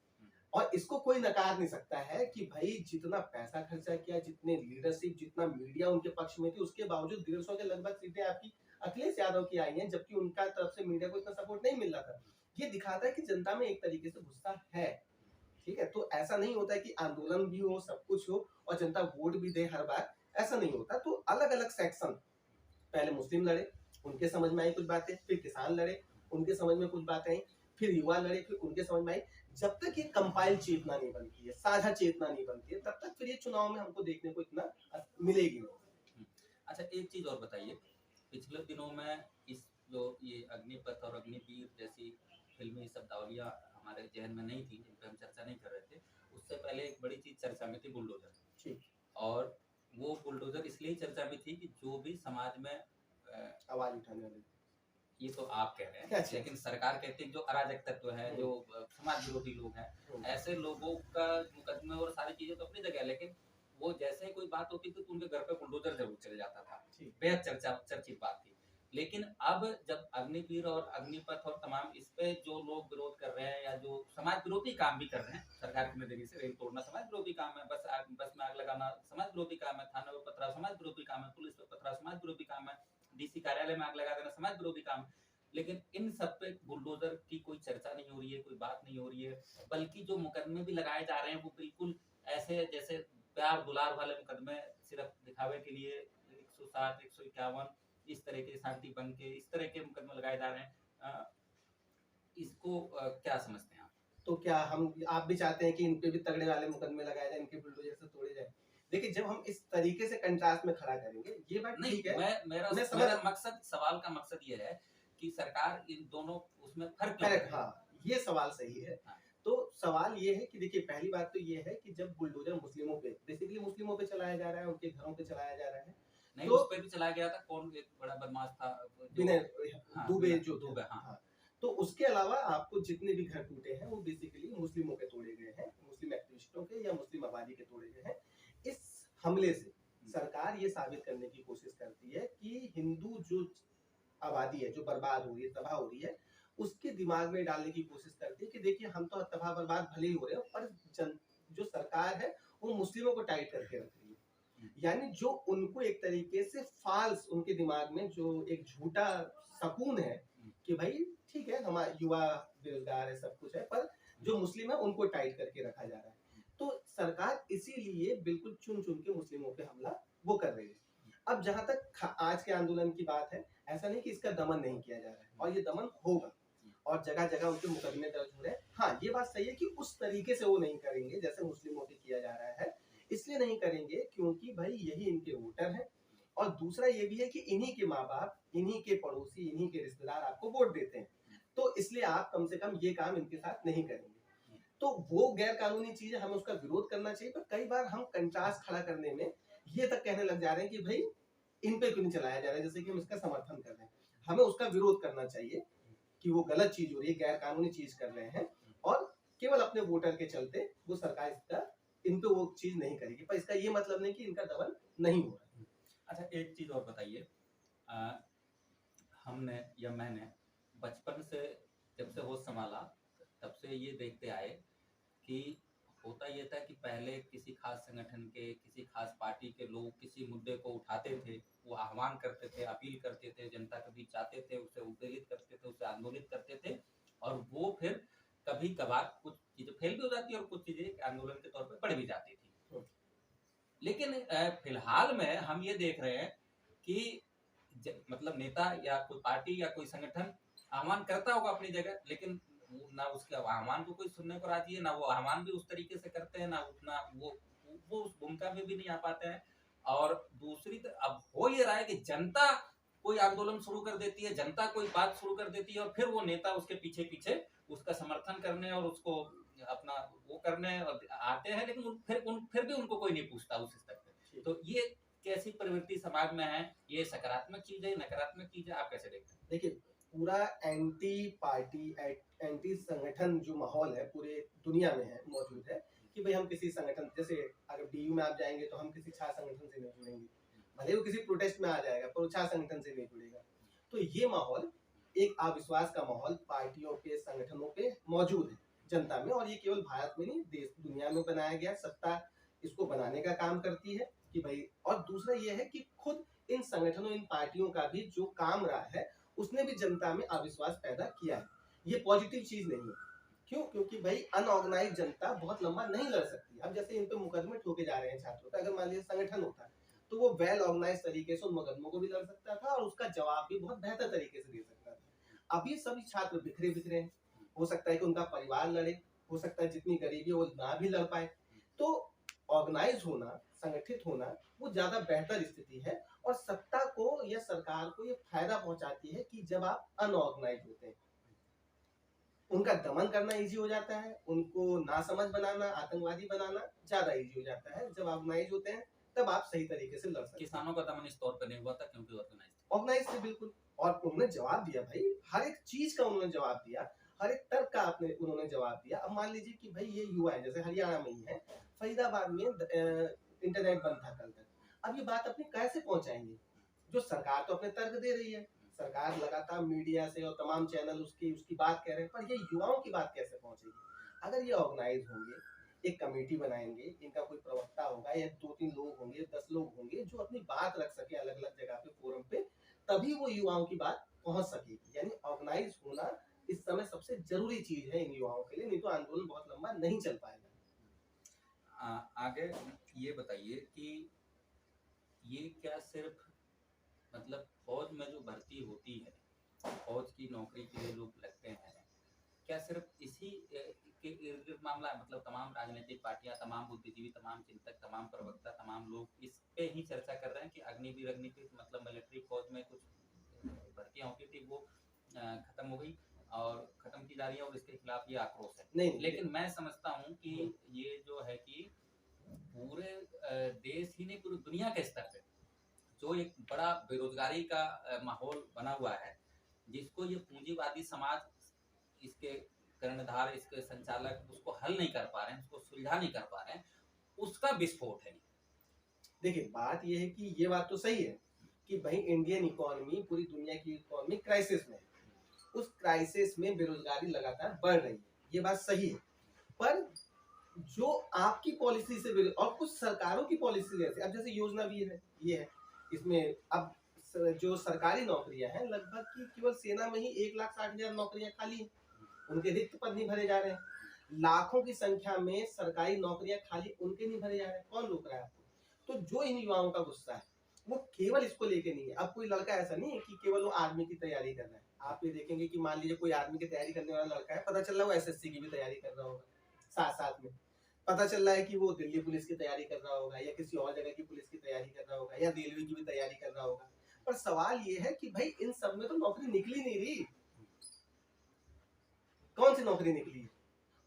और इसको कोई नकार नहीं सकता है कि भाई जितना पैसा खर्चा किया, जितने लीडरशिप, जितना मीडिया उनके पक्ष में थी, उसके बावजूद 150 के लगभग सीटें आपकी अखिलेश यादव की आई हैं, जबकि उनका तरफ से मीडिया को इतना सपोर्ट नहीं मिल रहा था। ये दिखाता है कि जनता में एक तरीके से गुस्सा है। ठीक है, तो ऐसा नहीं होता है कि आंदोलन भी हो, सब कुछ हो और जनता वोट भी दे हर बार, ऐसा नहीं होता। तो अलग अलग सेक्शन, पहले मुस्लिम लड़े, उनके समझ में आई कुछ बातें, फिर किसान लड़े, उनके समझ में कुछ बातें आई, फिर युवा लड़े, फिर उनके समझ में आई। जब तक ये कंपाइल चेतना नहीं बनती है, साझा चेतना नहीं बनती है, तब तक फिर ये चुनाव में हमको देखने को इतना मिलेगी नहीं। अच्छा, एक चीज और बताइए, पिछले दिनों में इस जो ये अग्निपथ और अग्निवीर जैसी फिल्मी शब्दावलियां हमारे जहन में नहीं थी, जिन पर हम चर्चा नहीं कर रहे थे, उससे पहले एक बड़ी चीज चर्चा में थी, बुलडोजर। ठीक। और वो बुलडोजर इसलिए चर्चा में थी कि जो भी समाज में आवाज उठाने वाले, ये तो आप कह रहे हैं, लेकिन सरकार कहती है जो अराजक तत्व है, जो समाज विरोधी लोग हैं, ऐसे लोगों का मुकदमे और सारी चीजें तो अपनी जगह है, लेकिन वो जैसे ही कोई बात होती थी तो उनके घर पे बुलडोजर जरूर चले जाता था, बेहद चर्चित बात थी। लेकिन अब जब अग्निवीर और अग्निपथ और तमाम इस पे जो लोग विरोध कर रहे हैं या जो समाज विरोधी काम भी कर रहे हैं, सरकार की नजरिए से रेल तोड़ना समाज विरोधी काम है, बस में आग लगाना समाज विरोधी काम है, थाना पे पथराव समाज विरोधी काम है, पुलिस पे पथराव समाज विरोधी काम है, डीसी कार्यालय में आग लगा देना समाज विरोधी काम है। लेकिन इन सब पे बुलडोजर की कोई चर्चा नहीं हो रही है, कोई बात नहीं हो रही है, बल्कि जो मुकदमे भी लगाए जा रहे हैं वो बिल्कुल ऐसे जैसे प्यार दुलार वाले मुकदमे, सिर्फ दिखावे के लिए 160, 151 इस तरह के शांति भंग के इस तरह के मुकदमे लगाए जा रहे हैं। इसको क्या समझते हैं आप? तो क्या आप भी चाहते हैं कि इन पे भी तगड़े वाले मुकदमे लगाए जाए, इनके बुलडोजर से तोड़े जाए? देखिए, जब हम इस तरीके से कंट्रास्ट में खड़ा करेंगे, ये बात ठीक है। मेरा मकसद, सवाल का मकसद ये है कि सरकार इन दोनों उसमें फर्क क्यों करे? हाँ, ये सवाल सही है। हाँ। तो सवाल ये है कि देखिए, पहली बात तो ये है कि जब बुलडोजर मुस्लिमों पे, बेसिकली मुस्लिमों पे चलाया जा रहा है, उनके घरों पे चलाया जा रहा है, नहीं तो उस पे भी चलाया गया था, कौन एक बड़ा बदमाश था, दुबे जो दुबे, हाँ। तो उसके अलावा आपको जितने भी घर टूटे हैं वो बेसिकली मुस्लिमों के तोड़े गए हैं, मुस्लिम एक्टिविस्टों के या मुस्लिम आबादी के तोड़े गए हैं। इस हमले से सरकार ये साबित करने की कोशिश करती है कि हिंदू जो आबादी है, जो बर्बाद हो रही है, तबाह हो रही है, उसके दिमाग में डालने की कोशिश करती है कि देखिए, हम तो तबाह बर्बाद भले ही हो रहे हैं, पर जो सरकार है वो मुस्लिमों को टाइट करके रख रही है। यानी जो उनको एक तरीके से फाल्स, उनके दिमाग में जो एक झूठा सकून है कि भाई ठीक है, हमारा युवा बेरोजगार है, सब कुछ है, पर जो मुस्लिम है उनको टाइट करके रखा जा रहा है। तो सरकार इसीलिए बिल्कुल चुन चुन के मुस्लिमों पे हमला वो कर रही है। अब जहां तक आज के आंदोलन की बात है, ऐसा नहीं कि इसका दमन नहीं किया जा रहा है, और ये दमन होगा, और जगह जगह उनके मुकदमे दर्ज हो रहे हैं। हाँ, ये बात सही है कि उस तरीके से वो नहीं करेंगे जैसे मुस्लिमों पे किया जा रहा है। इसलिए नहीं करेंगे क्योंकि भाई यही इनके वोटर हैं, और दूसरा ये भी है कि इन्हीं के माँ बाप, इन्हीं के पड़ोसी, इन्हीं के रिश्तेदार आपको वोट देते हैं, तो इसलिए आप कम से कम ये काम इनके साथ नहीं करेंगे। तो वो गैर कानूनी चीज है, हमें उसका विरोध करना चाहिए। पर कई बार हम कंट्रास्ट खड़ा करने में ये तक कहने लग जा रहे हैं कि भाई इन पे क्यों नहीं चलाया जा रहा है, जैसे कि हम इसका समर्थन कर रहे हैं। हमें उसका विरोध करना चाहिए कि वो गलत चीज हो रही है, गैर कानूनी चीज कर रहे हैं, और केवल अपने वोटर के चलते वो सरकार इसका इन पे वो चीज नहीं करेगी। पर इसका ये मतलब नहीं कि इनका दमन नहीं हो रहा है। अच्छा, एक चीज और बताइए, हमने या मैंने बचपन से जब से होश संभाला तब से ये देखते आए कि होता ये था कि पहले किसी खास संगठन के, किसी खास पार्टी के लोग किसी मुद्दे को उठाते थे, वो आह्वान करते थे, अपील करते थे, जनता के बीच जाते थे, उसे उत्तेजित करते थे, उसे आंदोलित करते थे, और वो फिर कभी कभार कुछ चीजें फेल भी हो जाती और कुछ चीजें आंदोलन के तौर पर बढ़ भी जाती थी। लेकिन फिलहाल में हम ये देख रहे हैं कि मतलब नेता या कोई पार्टी या कोई संगठन आह्वान करता होगा अपनी जगह, लेकिन ना उसके आह्वान को कोई सुनने को राजी है, ना वो आह्वान भी उस तरीके से करते हैं, ना उतना वो उस भूमिका में भी नहीं आ पाते हैं। और दूसरी अब हो ये रहा है कि जनता कोई आंदोलन शुरू कर देती है, जनता कोई बात शुरू कर देती है, और फिर वो नेता उसके पीछे पीछे उसका समर्थन करने और उसको अपना वो करने आते हैं, लेकिन फिर भी उनको कोई नहीं पूछता उस स्तर पे। तो ये कैसी प्रवृत्ति समाज में है? ये सकारात्मक चीज है, नकारात्मक चीज है, आप कैसे देखते हैं? देखिए, पूरा एंटी पार्टी, एंटी संगठन जो माहौल है पूरे दुनिया में है, मौजूद है कि भाई हम किसी संगठन, जैसे अगर डीयू में आप जाएंगे तो हम किसी छात्र संगठन से नहीं जुड़ेंगे, भले वो किसी प्रोटेस्ट में आ जाएगा पर वो छात्र संगठन से नहीं जुड़ेगा। तो ये माहौल, एक अविश्वास का माहौल पार्टियों के, संगठनों पे मौजूद है जनता में, और ये केवल भारत में नहीं, देश दुनिया में बनाया गया, सत्ता इसको बनाने का काम करती है कि भाई। और दूसरा ये है कि खुद इन संगठनों, इन पार्टियों का भी जो काम रहा है उसने भी जनता में अविश्वास पैदा किया है। ये पॉजिटिव चीज नहीं है। क्यों? क्योंकि भाई अनऑर्गेनाइज जनता बहुत लंबा नहीं लड़ सकती। अब जैसे इन पे मुकदमे ठोके जा रहे हैं छात्रों का, अगर मान लीजिए संगठन होता तो वो वेल ऑर्गेनाइज तरीके से उन मुकदमों को भी लड़ सकता था और उसका जवाब भी बहुत बेहतर तरीके से दे सकता था। अब ये सभी छात्र बिखरे बिखरे हैं, हो सकता है कि उनका परिवार लड़े, हो सकता है जितनी गरीबी है वो ना भी लड़ पाए। तो ऑर्गेनाइज होना, संगठित होना वो ज्यादा बेहतर स्थिति है, और सत्ता को या सरकार को ये फायदा पहुंचाती है कि जब आप अनऑर्गेनाइज होते हैं, उनका दमन करना इजी हो जाता है, उनको नासमझ बनाना, आतंकवादी बनाना ज्यादा इजी हो जाता है। जब ऑर्गेनाइज होते हैं तब आप सही तरीके से लड़ सकते हैं। किसानों का दमन इस तौर पर नहीं हुआ था क्योंकि ऑर्गेनाइज ऑर्गेनाइज थे बिल्कुल, और उन्होंने जवाब दिया भाई, हर एक चीज का उन्होंने जवाब दिया, हर एक तर्क का उन्होंने जवाब दिया। अब मान लीजिए कि भाई ये युवा है, जैसे हरियाणा में ही है, फरीदाबाद में इंटरनेट बंद था कल तक। अब ये बात अपनी कैसे पहुंचाएंगे? जो सरकार तो अपने तर्क दे रही है, सरकार लगातार मीडिया से और तमाम चैनल उसकी उसकी बात कह रहे हैं, पर ये युवाओं की बात कैसे पहुंचेगी? अगर ये ऑर्गेनाइज होंगे, एक कमेटी बनाएंगे, इनका कोई प्रवक्ता होगा या 2-3 लोग होंगे, 10 लोग होंगे जो अपनी बात रख सके अलग अलग जगह पे, फोरम पे, तभी वो युवाओं की बात पहुंच सकेगी। यानी ऑर्गेनाइज होना इस समय सबसे जरूरी चीज है इन युवाओं के लिए, नहीं तो आंदोलन बहुत लंबा नहीं चल पाएगा। आगे ये बताइए कि ये क्या सिर्फ मतलब फौज में जो भर्ती होती है, फौज की नौकरी के लिए लोग लगते हैं, क्या सिर्फ इसी के इर्द गिर्द मामला है? मतलब तमाम राजनीतिक पार्टियां, तमाम बुद्धिजीवी, तमाम चिंतक, तमाम प्रवक्ता, तमाम लोग इस पे ही चर्चा कर रहे हैं कि अग्निवीर अग्निवीर मतलब मिलिट्री फौज में कुछ भर्तियां होती थी वो खत्म हो गई और खत्म की जा रही है और इसके खिलाफ ये आक्रोश है। नहीं, लेकिन मैं समझता हूँ कि ये जो है कि पूरे देश ही नहीं, पूरी दुनिया के स्तर पे जो एक बड़ा बेरोजगारी का माहौल बना हुआ है, जिसको ये पूंजीवादी समाज, इसके कर्णधार, इसके संचालक उसको हल नहीं कर पा रहे हैं, उसको सुलझा नहीं कर पा रहे हैं, उसका विस्फोट है। देखिए बात यह है कि ये बात तो सही है कि भाई इंडियन इकोनॉमी पूरी दुनिया की इकोनॉमी क्राइसिस में, उस क्राइसिस में बेरोजगारी लगातार बढ़ रही है, ये बात सही है। पर जो आपकी पॉलिसी से, और कुछ सरकारों की पॉलिसी जैसे, अब जैसे योजना भी है, ये है, इसमें अब जो सरकारी नौकरियां हैं लगभग की केवल सेना में ही 1,60,000 नौकरियां खाली हैं, उनके रिक्त पद नहीं भरे जा रहे हैं। लाखों की संख्या में सरकारी नौकरियां खाली उनके नहीं भरे जा रहे हैं, कौन रोक रहा है आपको? तो जो इन युवाओं का गुस्सा है वो केवल इसको लेके नहीं है। अब कोई लड़का ऐसा नहीं है कि केवल वो आर्मी की तैयारी कर रहा है। आप ये देखेंगे कि मान लीजिए कोई आर्मी की तैयारी करने वाला लड़का है, पता चल रहा है वो एसएससी की भी तैयारी कर रहा होगा, साथ साथ में पता चल रहा है कि वो दिल्ली पुलिस की तैयारी कर रहा होगा, या किसी और जगह की पुलिस की तैयारी कर रहा होगा, या रेलवे की भी तैयारी कर रहा होगा। पर सवाल ये है कि भाई इन सब में तो नौकरी निकली नहीं रही, कौन सी नौकरी निकली?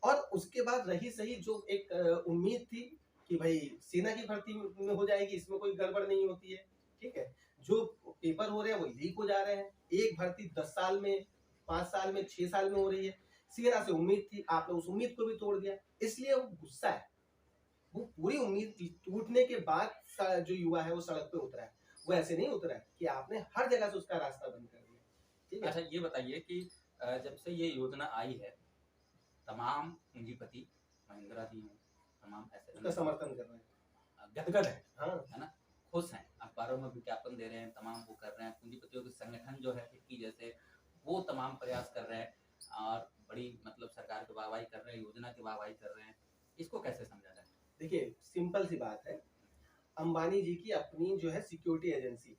और उसके बाद रही सही जो एक उम्मीद थी कि भाई सेना की भर्ती में हो जाएगी, इसमें कोई गड़बड़ नहीं होती है, ठीक है, जो पेपर हो रहे हैं वो लीक हो जा रहे हैं, एक भर्ती 10 साल में, 5 साल में, 6 साल में हो रही है। सेना से उम्मीद थी, आपने उस उम्मीद को भी तोड़ दिया, इसलिए वो गुस्सा है। वो पूरी उम्मीद टूटने के बाद जो युवा है वो सड़क पे उतरा है, वो ऐसे नहीं उतरा है कि आपने हर जगह से उसका रास्ता बंद कर दिया। ठीक है। अच्छा ये बताइए कि जब से ये योजना आई है, तमाम पूंजीपति, महिंद्रा जी हैं, तमाम ऐसे उसका समर्थन कर रहे हैं, गदगद है, हाँ, है ना, खुश हैं, अखबारों में विज्ञापन दे रहे हैं, तमाम वो कर रहे हैं, पूंजीपतियों के संगठन जो है फिक्की जैसे, वो तमाम प्रयास कर रहे हैं और बड़ी मतलब सरकार की वाहवाही कर रहे हैं, योजना की वाहवाही कर रहे हैं, इसको कैसे समझा जाए? देखिए सिंपल सी बात है, अंबानी जी की अपनी जो है सिक्योरिटी एजेंसी है,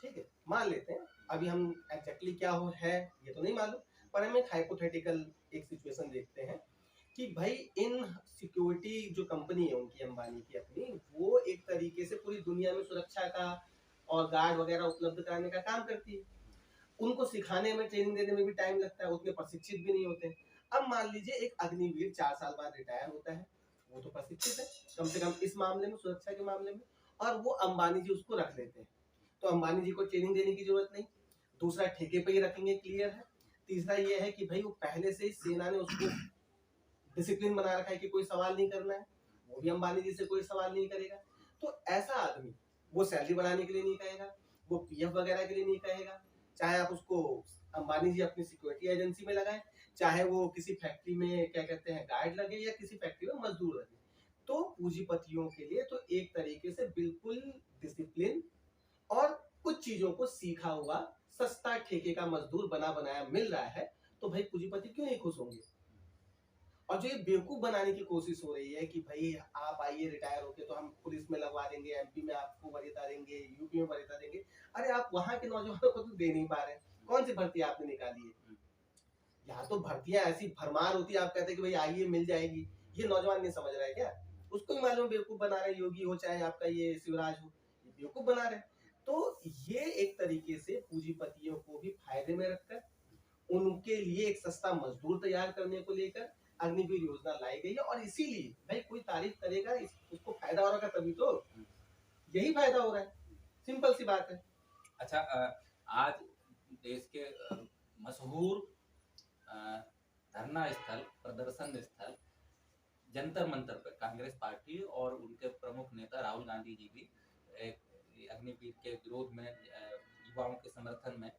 ठीक है, मान लेते हैं, अभी हम एग्जैक्टली क्या हो है ये तो नहीं मालूम, पर हम एक हाइपोथेटिकल एक सिचुएशन देखते हैं कि भाई इन सिक्योरिटी जो कंपनी है उनकी, अंबानी की अपनी, वो एक तरीके से पूरी दुनिया में सुरक्षा का और गार्ड वगैरह उपलब्ध कराने का काम करती है। उनको सिखाने में, ट्रेनिंग देने में भी टाइम लगता है, उतने प्रशिक्षित भी नहीं होते। अब मान लीजिए एक अग्निवीर 4 साल बाद रिटायर होता है, वो तो प्रशिक्षित है कम से कम इस मामले में, सुरक्षा के मामले में, और वो अंबानी जी उसको रख लेते हैं, तो अंबानी जी को ट्रेनिंग देने की जरूरत नहीं। दूसरा, ठेके पे ही रखेंगे, क्लियर है। तीसरा ये है कि भाई वो पहले से ही सेना ने उसको डिसिप्लिन बना रखा है कि कोई सवाल नहीं करना है, वो भी अंबानी जी से कोई सवाल नहीं करेगा। तो ऐसा आदमी वो सैलरी बढ़ाने के लिए नहीं कहेगा, वो पीएफ वगैरह के लिए नहीं कहेगा, चाहे आप उसको अंबानी जी अपनी सिक्योरिटी एजेंसी में लगाएं, चाहे वो किसी फैक्ट्री में क्या कहते हैं गार्ड लगे, या किसी फैक्ट्री में मजदूर लगे। तो पूंजीपतियों के लिए तो एक तरीके से बिल्कुल डिसिप्लिन और कुछ चीजों को सीखा हुआ सस्ता ठेके का मजदूर बना बनाया मिल रहा है, तो भाई पूंजीपति क्यों नहीं खुश होंगे? और जो ये बेवकूफ बनाने की कोशिश हो रही है कि भाई आप आइए रिटायर होके तो हम पुलिस में लगवा देंगे, एमपी में आपको वरीयता देंगे, यूपी में वरीयता देंगे, अरे आप वहां के नौजवानों को तो दे नहीं पा रहे, कौन सी भर्ती आपने निकाली है? यहाँ तो भर्तियां ऐसी भरमार होती है, आप कहते हैं कि भाई आइए मिल जाएगी, ये नौजवान नहीं समझ रहा है क्या? उसको ही मालूम बेवकूफ बना रहे, योगी हो चाहे आपका ये शिवराज हो, ये बेवकूफ बना रहे। तो ये एक तरीके से पूंजीपतियों को भी फायदे में रखकर उनके लिए एक सस्ता मजदूर तैयार करने को लेकर अग्निवीर योजना लाई गई है। और इसीलिए भाई कोई तारीफ करेगा, उसको फायदा हो रहा है, तभी तो यही फायदा हो रहा है, सिंपल सी बात है। अच्छा, आज देश के मशहूर धरना स्थल, प्रदर्शन स्थल, जंतर मंतर पर कांग्रेस पार्टी और उनके प्रमुख नेता राहुल गांधी जी भी अग्निवीर के विरोध में, युवाओं के समर्थन में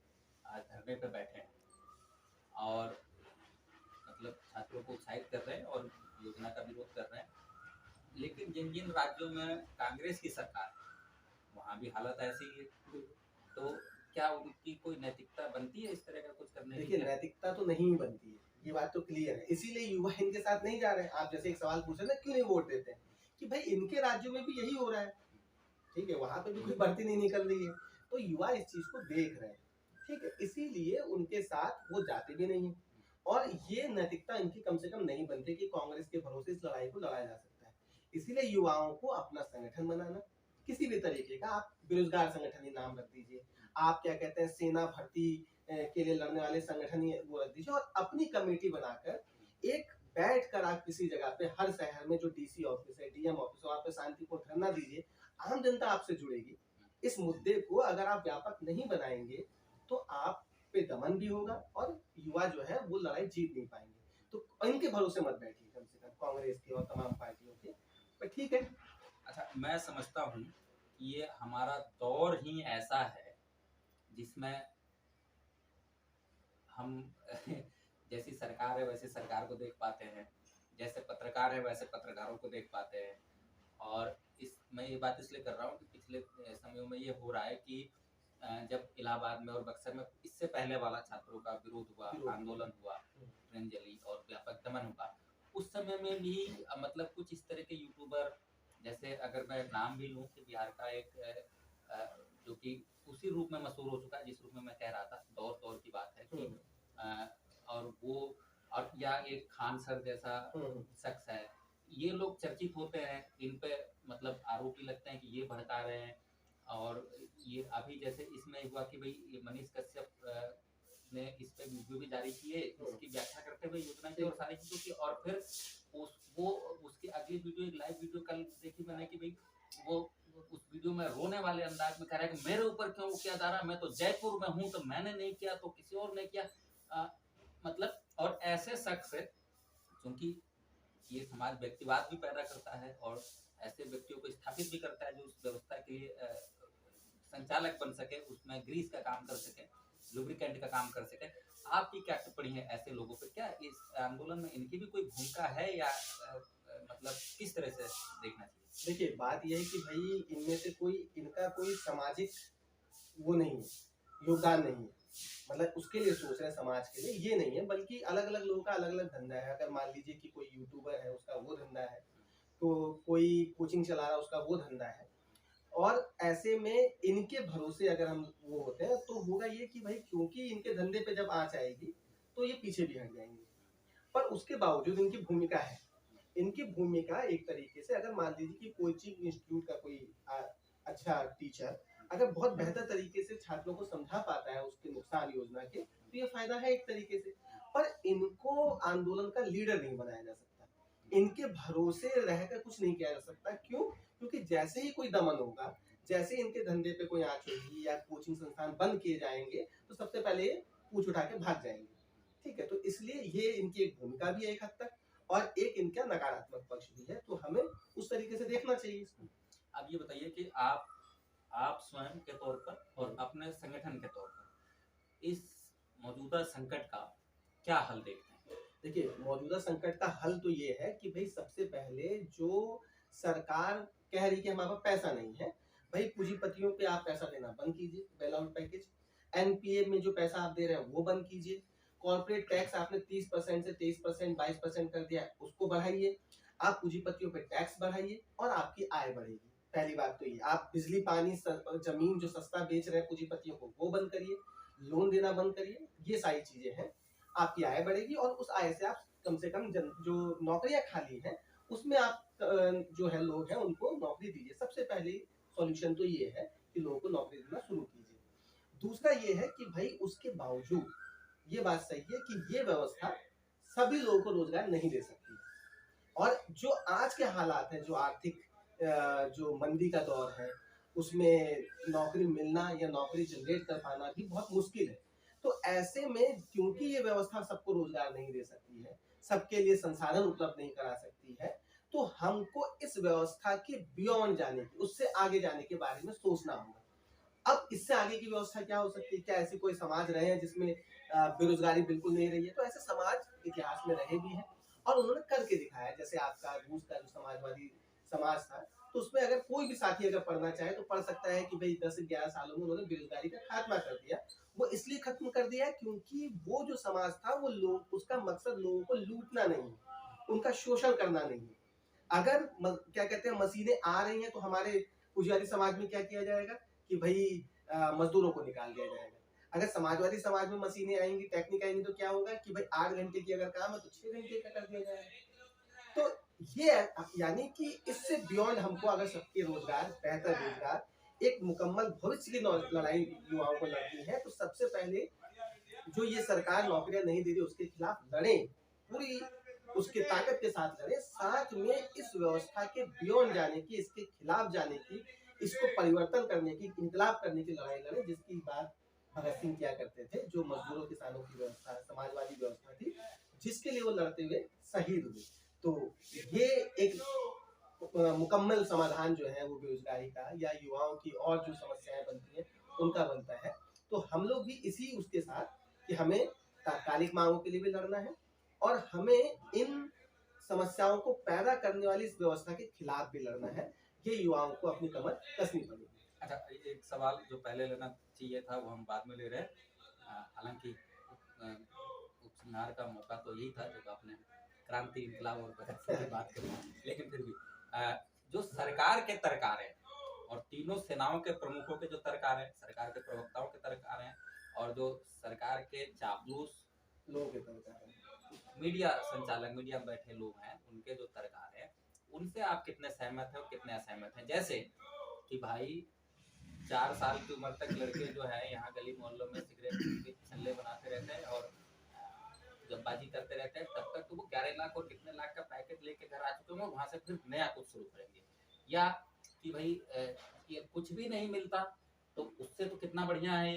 आज धरने पर बैठे हैं और मतलब छात्रों को उत्साहित कर रहे हैं और योजना का विरोध कर रहे हैं। लेकिन जिन जिन राज्यों में कांग्रेस की सरकार है वहाँ भी हालत ऐसी ही है, तो क्या उनकी कोई नैतिकता बनती है इस तरह का कुछ करने की? देखिए, नैतिकता तो नहीं बनती है, ये बात तो क्लियर है, इसीलिए युवा इनके साथ नहीं जा रहे हैं। आप जैसे एक सवाल पूछ रहे हैं ना, क्यों नहीं वोट देते हैं, कि भाई इनके राज्यों में भी यही हो रहा है, ठीक है, वहां पे भी कोई भर्ती नहीं निकल रही है, तो युवा इस चीज को देख रहे हैं, ठीक है, इसीलिए उनके साथ वो जाते भी नहीं है। और ये नैतिकता इनकी कम से कम नहीं बनती कि कांग्रेस के भरोसे इस लड़ाई को लड़ा जा सकता है। इसीलिए युवाओं को अपना संगठन बनाना, किसी भी तरीके का, आप बेरोजगार संगठन ही नाम रख दीजिए, आप क्या कहते हैं सेना भर्ती के लिए लड़ने वाले संगठन ही वो रख दीजिए, और अपनी कमेटी बनाकर एक बैठ कर आप किसी जगह पे, हर शहर में जो डीसी ऑफिस है, डीएम ऑफिस है, वहां पे शांतिपूर्ण धरना दीजिए, आम जनता आपसे जुड़ेगी। इस मुद्दे को अगर आप व्यापक नहीं बनाएंगे तो आप पे दमन भी होगा और युवा जो है वो लड़ाई जीत नहीं पाएंगे। तो इनके भरोसे मत बैठिए, कम से कम कांग्रेस के और तमाम पार्टियों के, पर ठीक है। अच्छा, मैं समझता हूँ कि ये हमारा दौर ही ऐसा है जिसमें हम जैसी सरकार है वैसे सरकार को देख पाते हैं, जैसे पत्रकार है वैसे पत्रकारों को देख पाते हैं। और मैं ये बात इसलिए कर रहा हूँ कि पिछले समयों में ये हो रहा है कि जब इलाहाबाद में और बक्सर में इससे पहले वाला छात्रों का विरोध हुआ, आंदोलन हुआ, ट्रेन जली और व्यापक दमन हुआ, उस समय में भी मतलब कुछ इस तरह के यूट्यूबर, जैसे अगर मैं नाम भी लूँ कि बिहार का एक जो कि उसी रूप में मशहूर हो चुका है जिस रूप में मैं कह रहा था, दौर की बात है कि और वो और या एक खान सर जैसा शख्स है, ये लोग चर्चित होते हैं, इन पे मतलब आरोपी लगते हैं कि ये भड़का रहे हैं। और ये अभी जैसे इसमें हुआ कि भाई ये मनीष कश्यप ने इस पे वीडियो भी जारी किए, उसकी व्याख्या करते हुए योजना की और सारी चीजों की, और फिर उसकी अगली वीडियो, एक लाइव वीडियो कल देखी मैंने कि भाई वो उस वीडियो में रोने वाले अंदाज में कह रहा है कि मेरे ऊपर क्यों किया जा रहा है, मैं तो जयपुर में हूँ, तो मैंने नहीं किया तो किसी और ने किया। मतलब और ऐसे शख्स है, क्योंकि ये समाज व्यक्तिवाद भी पैदा करता है और ऐसे व्यक्तियों को स्थापित भी करता है जो उस व्यवस्था के लिए संचालक बन सके, उसमें ग्रीस का काम कर सके, लुब्रिकेंट का काम कर सके। आपकी क्या टिप्पणी है ऐसे लोगों पर? क्या इस आंदोलन में इनकी भी कोई भूमिका है या मतलब किस तरह से देखना चाहिए? देखिए, बात यह है कि भाई इनमें से इनका कोई सामाजिक वो नहीं है, योगदान नहीं है, मतलब उसके लिए सोच रहे हैं समाज के लिए, ये नहीं है, बल्कि अलग अलग लोगों का अलग अलग धंधा है। अगर मान लीजिए कि कोई यूट्यूबर है, उसका वो धंधा है, तो कोई कोचिंग चला रहा है, उसका वो धंधा है, और ऐसे में इनके भरोसे अगर हम वो होते हैं तो होगा ये कि भाई क्योंकि इनके धंधे पे जब आंच आएगी तो ये पीछे भी हट जाएंगे। पर उसके बावजूद इनकी भूमिका है, इनकी भूमिका एक तरीके से, अगर मान लीजिए कि कोचिंग इंस्टीट्यूट का कोई अच्छा टीचर अगर बहुत बेहतर तरीके से छात्रों को समझा पाता है उसके नुकसान योजना के, तो ये फायदा है एक तरीके से। पर इनको आंदोलन का लीडर नहीं बनाया जा सकता, इनके भरोसे रहकर कुछ नहीं किया जा सकता। क्यों? क्योंकि जैसे ही कोई दमन होगा, जैसे इनके धंधे पे कोई आंच होगी या कोचिंग संस्थान बंद किए जाएंगे, तो सबसे पहले पूछ उठा के भाग जाएंगे, ठीक है। तो इसलिए ये इनकी एक भूमिका भी है एक हद तक, और एक इनका नकारात्मक पक्ष भी है, तो हमें उस तरीके से देखना चाहिए इसको। अब ये बताइए कि आप स्वयं के तौर पर और अपने संगठन के तौर पर इस मौजूदा संकट का क्या हल देखते हैं? देखिए, मौजूदा संकट का हल तो ये है कि भाई सबसे पहले जो सरकार कह रही कि हमारे पास पैसा नहीं है, भाई पूंजीपतियों पे आप पैसा देना बंद कीजिए, बेल आउट पैकेज, एनपीए में जो पैसा आप दे रहे हैं वो बंद कीजिए, कॉर्पोरेट टैक्स आपने 30% से 23%, 22% कर दिया है, उसको बढ़ाइए, आप पूंजीपतियों पे टैक्स बढ़ाइए और आपकी आय बढ़ेगी। पहली बात तो ये, आप बिजली पानी जमीन जो सस्ता बेच रहे हैं पूंजीपतियों को वो बंद करिए, लोन देना बंद करिए, ये सारी चीजें हैं। आपकी आय बढ़ेगी और उस आय से आप कम से कम जो नौकरियां खाली हैं उसमें आप जो है लोग हैं उनको नौकरी दीजिए। सबसे पहले सॉल्यूशन तो ये है कि लोगों को नौकरी देना शुरू कीजिए। दूसरा ये है कि भाई उसके बावजूद ये बात सही है कि ये व्यवस्था सभी लोगों को रोजगार नहीं दे सकती है। और जो आज के हालात हैं, जो आर्थिक जो मंदी का दौर है, उसमें नौकरी मिलना या नौकरी जनरेट कर पाना भी बहुत मुश्किल है। तो ऐसे में क्योंकि ये व्यवस्था सबको रोजगार नहीं दे सकती है, सबके लिए संसाधन उपलब्ध नहीं करा सकती है, तो हमको इस व्यवस्था के बियॉन्ड जाने की, उससे आगे जाने के बारे में सोचना होगा। अब इससे आगे की व्यवस्था क्या हो सकती है? क्या ऐसे कोई समाज रहे हैं जिसमें बेरोजगारी बिल्कुल नहीं रही है? तो ऐसे समाज इतिहास में रहे भी हैं और उन्होंने करके दिखाया। जैसे आपका रूस का जो समाजवादी समाज था, तो उसमें अगर कोई भी साथी अगर पढ़ना चाहे तो पढ़ सकता है कि भाई 10 से 11 सालों में उन्होंने बेरोजगारी का खात्मा कर दिया। वो इसलिए खत्म कर दिया क्योंकि वो जो समाज था वो लोग, उसका मकसद लोगों को लूटना नहीं, उनका शोषण करना नहीं है। अगर क्या कहते हैं मशीनें आ रही हैं तो हमारे पुजारी समाज में क्या किया जाएगा कि भाई मजदूरों को निकाल दिया जाएगा। अगर समाजवादी समाज में मशीनें आएंगी, टेक्निक आएंगी, तो क्या होगा कि भाई 8 घंटे की अगर काम है तो 6 घंटे का कर दिया जाएगा। तो ये यानी कि इससे बियॉन्ड हमको अगर सबके रोजगार, बेहतर रोजगार, एक मुकम्मल भविष्य की लड़ाई युवाओं को लड़नी है, तो सबसे पहले जो ये सरकार नौकरियां नहीं दे रही उसके खिलाफ लड़े, पूरी उसके ताकत के साथ लड़े, साथ में इस व्यवस्था के बियॉन्ड जाने की, इसके खिलाफ जाने की, इसको परिवर्तन करने की, इनकलाब करने की लड़ाई लड़े, जिसकी बात भगत सिंह क्या करते थे, जो मजदूरों किसानों की व्यवस्था, समाजवादी व्यवस्था थी, जिसके लिए वो लड़ते हुए शहीद हुए। तो ये एक मुकम्मल समाधान जो है वो बेरोजगारी का या युवाओं की और जो समस्याएं बनती हैं उनका बनता है। तो हम लोग भी इसी उसके साथ कि हमें तात्कालिक मांगों के लिए भी लड़ना है और हमें इन समस्याओं को पैदा करने वाली इस व्यवस्था के खिलाफ भी लड़ना है। ये युवाओं को अपनी कमर कसनी पड़ेगी। अच्छा, एक सवाल जो पहले लेना चाहिए था वो हम बाद में ले रहे हैं। हालांकि उपसंहार का मौका तो यही था जब आपने क्रांति, इंकलाब और भगत सिंह की बात करी, लेकिन फिर भी जो सरकार के तरकार हैं और तीनों सेनाओं के प्रमुखों के जो तरकार हैं, सरकार के प्रवक्ताओं के तरकार हैं और जो सरकार के चापलूस लोगों के तरकार हैं, मीडिया संचालक, मीडिया में बैठे लोग हैं, उनके जो तरकार हैं, उनसे आप कितने सहमत हैं और कितने असहमत हैं? जैसे कि भाई 4 साल की उम्र तक लड़के जो है यहाँ गली मोहल्लों में सिगरेट के छल्ले बनाते रहते हैं और जब बाजी करते रहते हैं, तब तक तो वो 11 लाख और कितने लाख का पैकेट लेके घर आ चुके होंगे, वहां से फिर नया कुछ शुरू करेंगे। या कि भाई ये कुछ भी नहीं मिलता तो उससे तो कितना बढ़िया है,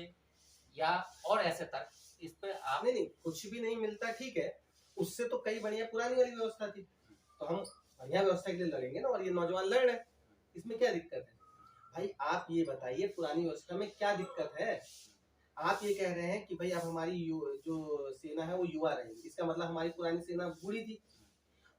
या और ऐसे तक इस पे आप नहीं कुछ भी नहीं मिलता, ठीक है, उससे तो कई बढ़िया पुरानी वाली व्यवस्था थी, तो हम बढ़िया व्यवस्था के लिए लड़ेंगे ना, और ये नौजवान लड़ रहे हैं, इसमें क्या दिक्कत है? भाई आप ये बताइए पुरानी व्यवस्था में क्या दिक्कत है? आप ये कह रहे हैं कि भाई अब हमारी जो सेना है वो युवा रहेगी, इसका मतलब हमारी पुरानी सेना बूढ़ी थी,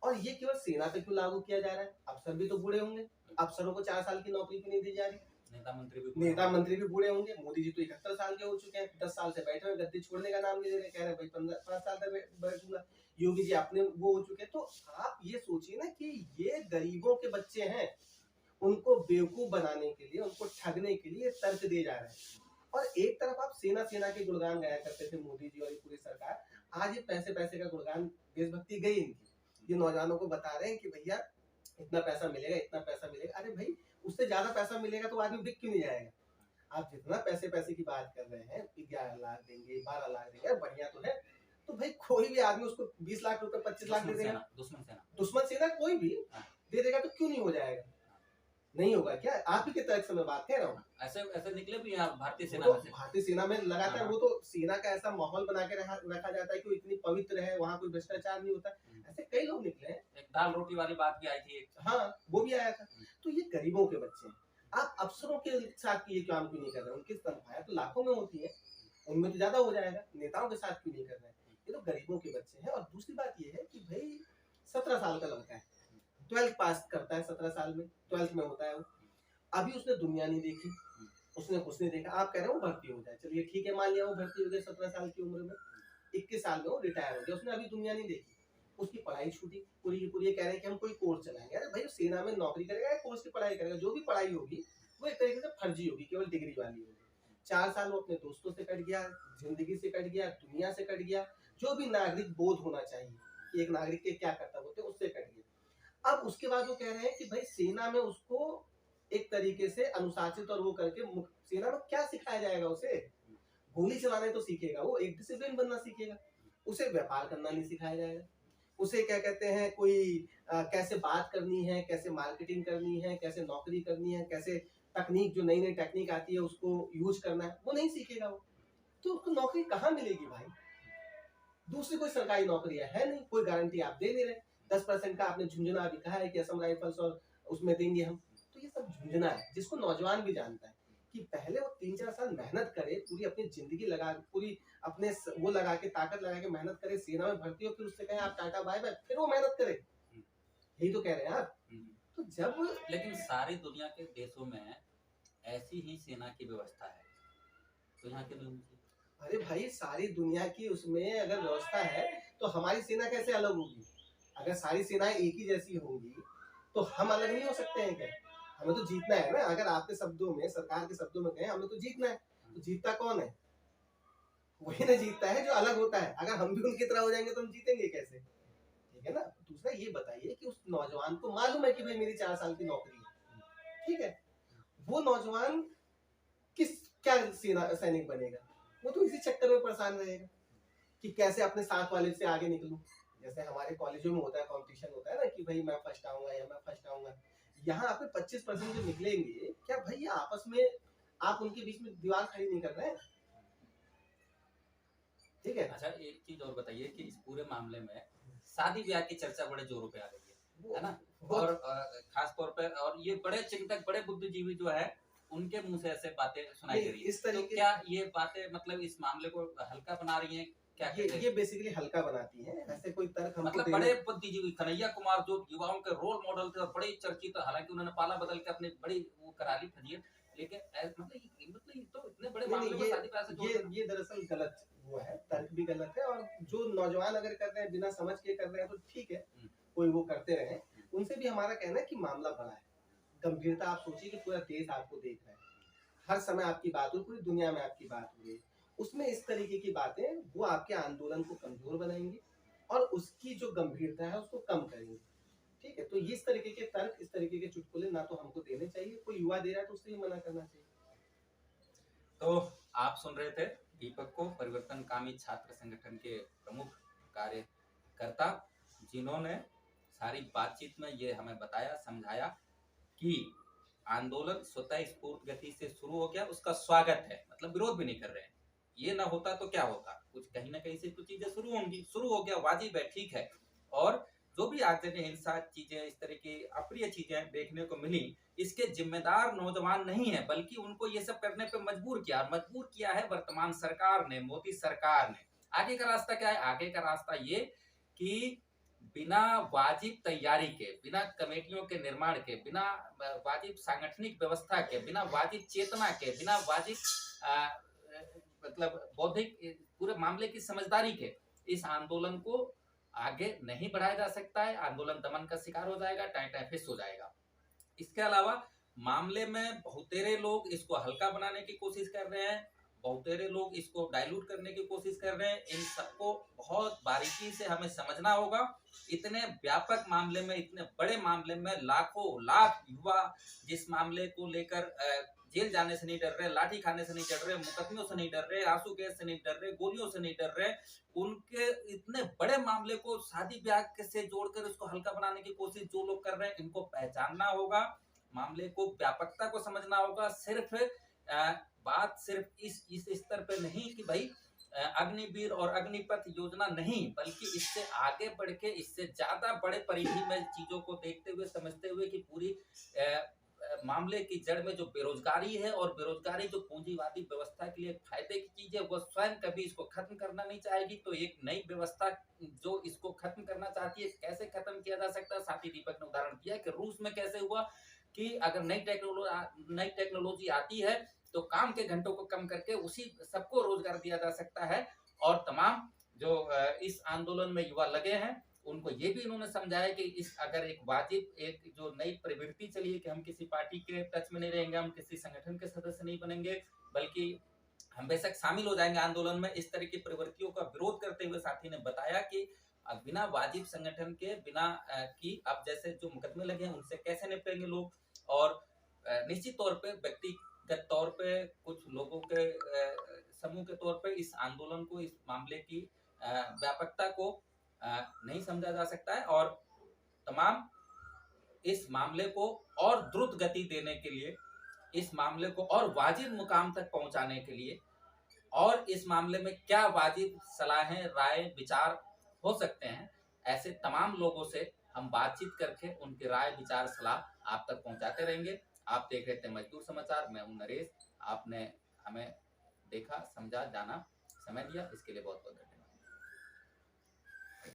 और ये केवल सेना पे क्यों लागू किया जा रहा है? अफसर भी तो बूढ़े होंगे, अफसरों को 4 साल की नौकरी क्यों नहीं दी जा रही? नेता मंत्री भी बूढ़े होंगे। मोदी जी तो 71 साल के हो चुके हैं, 10 साल से बैठे हुए, गद्दी छोड़ने का नाम नहीं ले रहे, कह रहे भाई 5 साल तक बैठूंगा। योगी जी अपने वो हो चुके हैं। तो आप ये सोचिए ना कि ये गरीबों के बच्चे हैं, उनको बेवकूफ बनाने के लिए, उनको ठगने के लिए तर्क दिए जा रहे हैं। और एक तरफ आप सेना के गुणगान गाया करते थे मोदी जी और ये पूरी सरकार, आज ये पैसे का गुणगान, देशभक्ति गई इनकी। ये नौजवानों को बता रहे हैं कि भैया इतना पैसा मिलेगा, इतना पैसा मिलेगा। अरे भाई उससे ज्यादा पैसा मिलेगा तो आदमी बिक क्यों नहीं जाएगा? आप जितना पैसे की बात कर रहे हैं, 11 लाख देंगे, 12 लाख देंगे, बढ़िया तो है, तो भाई कोई भी आदमी उसको 20 लाख रुपए, 25 लाख दे देगा, दुश्मन सेना कोई भी दे देगा, तो क्यों नहीं हो जाएगा? नहीं होगा क्या? आप ही के तर्क से मैं बात कह रहा हूँ। ऐसे निकले भी भारतीय सेना में, भारतीय सेना में लगातार वो तो सेना का ऐसा माहौल बना के रखा जाता है कि वो इतनी पवित्र है, वहाँ कोई भ्रष्टाचार नहीं होता। ऐसे कई लोग निकले हैं। एक दाल रोटी वाली बात भी आई थी, हाँ वो भी आया था। तो ये गरीबों के बच्चे हैं, आप अफसरों के साथ ये काम क्यों नहीं कर रहे? उनकी तनख्वाहें तो लाखों में होती है, उनमें तो ज्यादा हो जाएगा, नेताओं के साथ क्यों नहीं कर रहे हैं? ये तो गरीबों के बच्चे हैं। और दूसरी बात ये है कि भाई 17 साल का लड़का है, 12th पास करता है 17 साल में, 12th में होता है वो, अभी उसने दुनिया नहीं देखी, उसने कुछ नहीं देखा। आप कह रहे हो भर्ती हो जाए, चलिए ठीक है, मान लिया वो भर्ती हो गया 17 साल की उम्र में, 21 साल में वो रिटायर हो गया, उसने अभी दुनिया नहीं देखी, उसकी पढ़ाई छूटी पूरी की पूरी। कह रहे हैं कि हम कोई कोर्स चलाएंगे। अरे भाई सेना में नौकरी करेगा या कोर्स की पढ़ाई करेगा? जो भी पढ़ाई होगी वो एक तरीके से फर्जी होगी, केवल डिग्री वाली होगी। 4 साल वो अपने दोस्तों से कट गया, जिंदगी से कट गया, दुनिया से कट गया, जो भी नागरिक बोध होना चाहिए कि एक नागरिक के क्या कर्तव्य होते हैं, उससे करिए। अब उसके बाद वो कह रहे हैं कि भाई सेना में उसको एक तरीके से अनुशासित और वो करके सेना में क्या सिखाया जाएगा उसे? गोली चलाने तो सीखेगा, वो एक डिसिप्लिन बनना सीखेगा, उसे व्यापार करना नहीं सिखाया जाएगा, उसे क्या कहते हैं कोई कैसे बात करनी है, कैसे मार्केटिंग करनी है, कैसे नौकरी करनी है, कैसे तकनीक जो नई नई टेक्निक आती है उसको यूज करना है, वो नहीं सीखेगा वो। तो उसको नौकरी कहाँ मिलेगी भाई? दूसरी कोई सरकारी नौकरी है नहीं, कोई गारंटी आप दे नहीं रहे। 10% का आपने झुंझुना भी कहा है कि असम राइफल्स और उसमें देंगे हम, तो ये सब झुंझुना है जिसको नौजवान भी जानता है कि पहले वो 3-4 साल मेहनत करे, पूरी अपनी जिंदगी लगा, पूरी अपने वो लगा के ताकत लगा के मेहनत करे, सेना में भर्ती हो, फिर उससे कहें आप टाटा बाय बाय, फिर वो मेहनत करे। यही तो कह रहे हैं आप। तो जब लेकिन सारी दुनिया के देशों में ऐसी ही सेना की व्यवस्था है, तो यहाँ के लोग, अरे भाई सारी दुनिया की उसमें अगर व्यवस्था है तो हमारी सेना कैसे अलग होगी? अगर सारी सेनाएं एक ही जैसी होंगी तो हम अलग नहीं हो सकते हैं क्या? हमें तो जीतना है ना। अगर आपके शब्दों में, सरकार के शब्दों में कहें, हमें तो जीतना है, तो जीतता कौन है? वही ना जीतता है जो अलग होता है। अगर हम भी उनकी तरह हो जाएंगे तो हम जीतेंगे कैसे? ठीक है ना। दूसरा ये बताइए कि उस नौजवान को मालूम है कि भाई मेरी 4 साल की नौकरी है, ठीक है, वो नौजवान किस क्या सेना सैनिक बनेगा? वो तो इसी चक्कर में परेशान रहेगा कि कैसे अपने साथ वाले से आगे निकलूं। जैसे हमारे कॉलेजों में होता है, कंपटीशन होता है ना कि भाई मैं फर्स्ट आऊंगा या मैं फर्स्ट आऊंगा। यहाँ आपके 25% जो निकलेंगे, क्या भाई ये आपस में आप उनके बीच में दीवार खड़ी नहीं कर रहे हैं? ठीक है। अच्छा एक चीज और बताइए कि इस पूरे मामले में शादी ब्याह की चर्चा बड़े जोरों पे आ रही है ना, और खास तौर पर, और ये बड़े चिंतक, बड़े बुद्धिजीवी जो है उनके मुंह से ऐसे बातें सुनाई दे रही है। इस तरीके तो क्या ये बातें मतलब इस मामले को हल्का बना रही हैं? क्या ये बेसिकली हल्का बनाती है, ऐसे कोई तर्क हमको मतलब बड़े बुद्धिजीवी कन्हैया कुमार जो युवाओं के रोल मॉडल थे और बड़े चर्चित, हालांकि उन्होंने पाला बदल के अपने बड़ी वो करा ली फजीयत, लेकिन मतलब ये तो इतने बड़े मामले में शादी ब्याह से ये दरअसल गलत वो है, तर्क भी गलत है। और जो नौजवान अगर कर रहे हैं बिना समझ के कर रहे हैं तो ठीक है, कोई वो करते रहे। उनसे भी हमारा कहना है कि मामला बड़ा है, गंभीरता आप सोचिए कि पूरा देश आपको देख रहा है, हर समय आपकी बात हो, पूरी दुनिया में आपकी बात हो रही है, उसमें इस तरीके की बातें वो आपके आंदोलन को कमजोर बनाएंगी और उसकी जो गंभीरता है उसको कम करेंगे। ठीक है, तो इस तरीके के तर्क, इस तरीके के चुटकुले ना तो हमको देने चाहिए, कोई युवा दे रहा है तो उससे ही मना करना चाहिए। तो आप सुन रहे थे दीपक को, परिवर्तनकामी छात्र संगठन के प्रमुख कार्यकर्ता, जिन्होंने सारी बातचीत में ये हमें बताया, समझाया कि आंदोलन स्वतः स्फूर्त गति से शुरू हो गया, उसका स्वागत है, मतलब विरोध भी नहीं कर रहे हैं। ये ना होता तो क्या होता, कुछ कहीं ना कहीं से तो चीजें शुरू होंगी, शुरू हो गया, वाजिब है, ठीक है। और जो भी आगजनी हिंसा चीजें, इस तरह की अप्रिय चीजें देखने को मिली, इसके जिम्मेदार नौजवान नहीं है, बल्कि उनको ये सब करने पे मजबूर किया है वर्तमान सरकार ने, मोदी सरकार ने। आगे का रास्ता क्या है? आगे का रास्ता ये कि बिना वाजिब तैयारी के, बिना कमेटियों के निर्माण के, बिना वाजिब सांगठनिक व्यवस्था के, बिना वाजिब चेतना के, बिना वाजिब मतलब बौद्धिक पूरे मामले की समझदारी के, इस आंदोलन को आगे नहीं बढ़ाया जा सकता है। आंदोलन दमन का शिकार हो जाएगा, टाइफिस हो जाएगा। इसके अलावा मामले में बहुतेरे लोग इसको हल्का बनाने की कोशिश कर रहे हैं, बहुतेरे लोग इसको डाइल्यूट करने की कोशिश कर रहे हैं। इन सबको बहुत बारीकी से हमें समझना होगा। इतने व्यापक मामले में, इतने बड़े मामले में लाखों लाख युवा जिस मामले को लेकर जेल जाने से नहीं डर रहे, लाठी खाने से नहीं डर रहे, मुकदमों से नहीं डर रहे, आंसू गैस से नहीं डर रहे, गोलियों से नहीं डर रहे, उनके इतने बड़े मामले को शादी ब्याह से जोड़कर उसको हल्का बनाने की कोशिश जो लोग कर रहे हैं, इनको पहचानना होगा, मामले को व्यापकता को समझना होगा। सिर्फ बात सिर्फ इस स्तर पे नहीं कि भाई अग्निवीर और अग्निपथ योजना नहीं, बल्कि इससे आगे बढ़ के, इससे ज्यादा बड़े परिधि में चीजों को देखते हुए, समझते हुए कि पूरी मामले की जड़ में जो बेरोजगारी है, और बेरोजगारी जो पूंजीवादी व्यवस्था के लिए फायदे की चीज है, वो स्वयं कभी इसको खत्म करना नहीं चाहेगी। तो एक नई व्यवस्था जो इसको खत्म करना चाहती है, कैसे खत्म किया जा सकता है? साथी दीपक ने उदाहरण दिया कि रूस में कैसे हुआ कि अगर नई टेक्नोलॉजी आती है तो काम के घंटों को कम करके उसी सबको रोजगार दिया जा सकता है। और तमाम जो इस आंदोलन में युवा लगे हैं, उनको ये भी इन्होंने समझाया कि इस अगर एक वाजिब, एक जो नई प्रवृत्ति चली है कि हम किसी पार्टी के टच में नहीं रहेंगे, हम किसी संगठन के सदस्य नहीं बनेंगे, बल्कि हम बेशक शामिल हो जाएंगे आंदोलन में। इस तरह की प्रवृत्तियों का विरोध करते हुए साथी ने बताया कि बिना वाजिब संगठन के, बिना कि अब जैसे जो मुकदमे लगे हैं उनसे कैसे निपटेंगे लोग, और निश्चित तौर पे व्यक्तिगत तौर पे कुछ लोगों के समूह के तौर पे इस आंदोलन को, इस मामले की व्यापकता को नहीं समझा जा सकता है, और तमाम इस मामले को और द्रुत गति देने के लिए, इस मामले को और वाजिब मुकाम तक पहुंचाने के लिए, और इस मामले में क्या वाजिब सलाहें, राय, विचार हो सकते हैं, ऐसे तमाम लोगों से हम बातचीत करके उनकी राय, विचार, सलाह आप तक पहुंचाते रहेंगे। आप देख रहे थे मजदूर समाचार, मैं हूं नरेश। आपने हमें देखा, समझा, जाना, समय दिया, इसके लिए बहुत बहुत धन्यवाद।